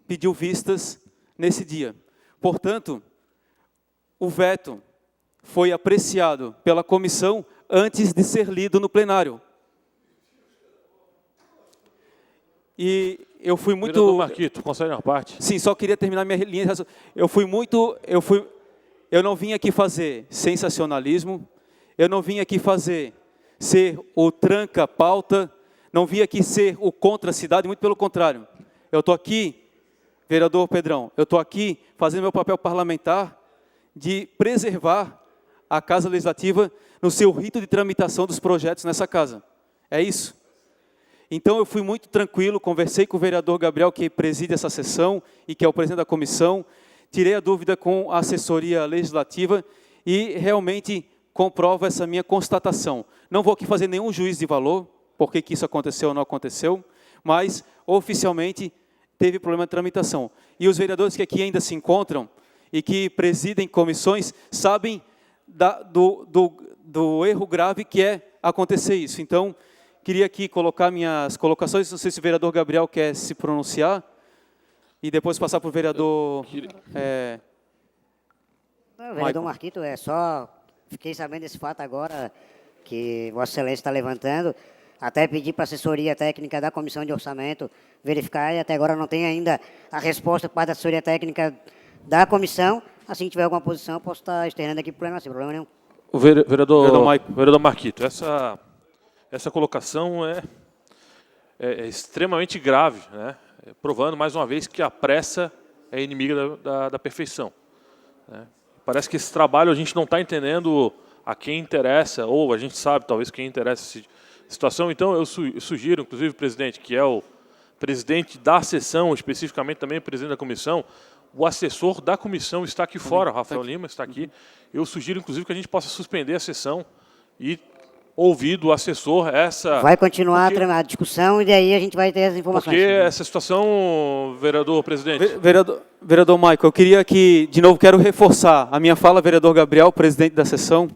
pediu vistas nesse dia. Portanto, o veto foi apreciado pela comissão antes de ser lido no plenário. E eu fui muito... Vereador Marquito, concede uma parte. Sim, só queria terminar minha linha de raciocínio. Eu não vim aqui fazer sensacionalismo, eu não vim aqui ser o tranca-pauta, não vim aqui ser o contra a cidade, muito pelo contrário. Eu estou aqui, vereador Pedrão, eu estou aqui fazendo meu papel parlamentar de preservar a Casa Legislativa no seu rito de tramitação dos projetos nessa casa. É isso. Então, eu fui muito tranquilo, conversei com o vereador Gabriel, que preside essa sessão e que é o presidente da comissão, tirei a dúvida com a assessoria legislativa e realmente comprovo essa minha constatação. Não vou aqui fazer nenhum juízo de valor, por que isso aconteceu ou não aconteceu, mas oficialmente teve problema de tramitação. E os vereadores que aqui ainda se encontram e que presidem comissões sabem do erro grave que é acontecer isso. Então, queria aqui colocar minhas colocações, não sei se o vereador Gabriel quer se pronunciar, e depois passar para o vereador... O vereador Marquito, fiquei sabendo desse fato agora, que Vossa Excelência está levantando, até pedir para a assessoria técnica da Comissão de Orçamento verificar, e até agora não tem ainda a resposta por parte da assessoria técnica da comissão. Assim que tiver alguma posição, eu posso estar externando aqui para o pleno, sem problema nenhum. O vereador Marquito, essa colocação é extremamente grave, né? Provando mais uma vez que a pressa é inimiga da perfeição, né? Parece que esse trabalho a gente não está entendendo a quem interessa, ou a gente sabe talvez quem interessa essa situação. Então eu sugiro, inclusive, presidente, que é o presidente da sessão, especificamente também o presidente da comissão, o assessor da comissão está aqui fora, o Rafael Lima está aqui. Eu sugiro, inclusive, que a gente possa suspender a sessão e ouvir do assessor essa... Vai continuar a discussão e daí a gente vai ter as informações. Porque essa situação, vereador presidente... Vereador Michael, eu queria que, de novo, quero reforçar a minha fala, vereador Gabriel, presidente da sessão,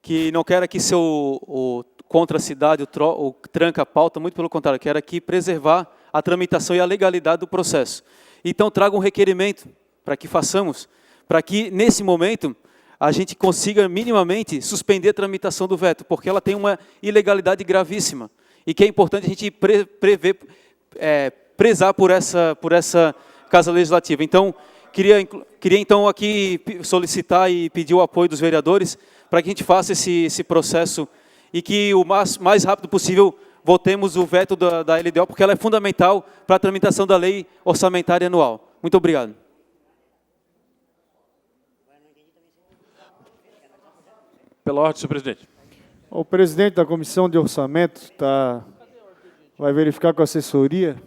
que não quero aqui ser o contra a cidade, o tranca a pauta, muito pelo contrário, quero aqui preservar a tramitação e a legalidade do processo. Então, trago um requerimento para que façamos, para que, nesse momento, a gente consiga minimamente suspender a tramitação do veto, porque ela tem uma ilegalidade gravíssima, e que é importante a gente prezar por essa Casa Legislativa. Então, queria então aqui solicitar e pedir o apoio dos vereadores para que a gente faça esse processo e que o mais rápido possível votemos o veto da LDO, porque ela é fundamental para a tramitação da lei orçamentária anual. Muito obrigado. Pela ordem, senhor presidente. O presidente da Comissão de Orçamento vai verificar com a assessoria.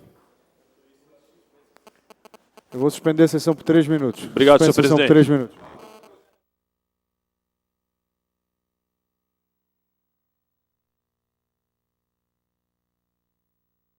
Eu vou suspender a sessão por 3 minutos. Obrigado, senhor presidente. Por 3 minutos.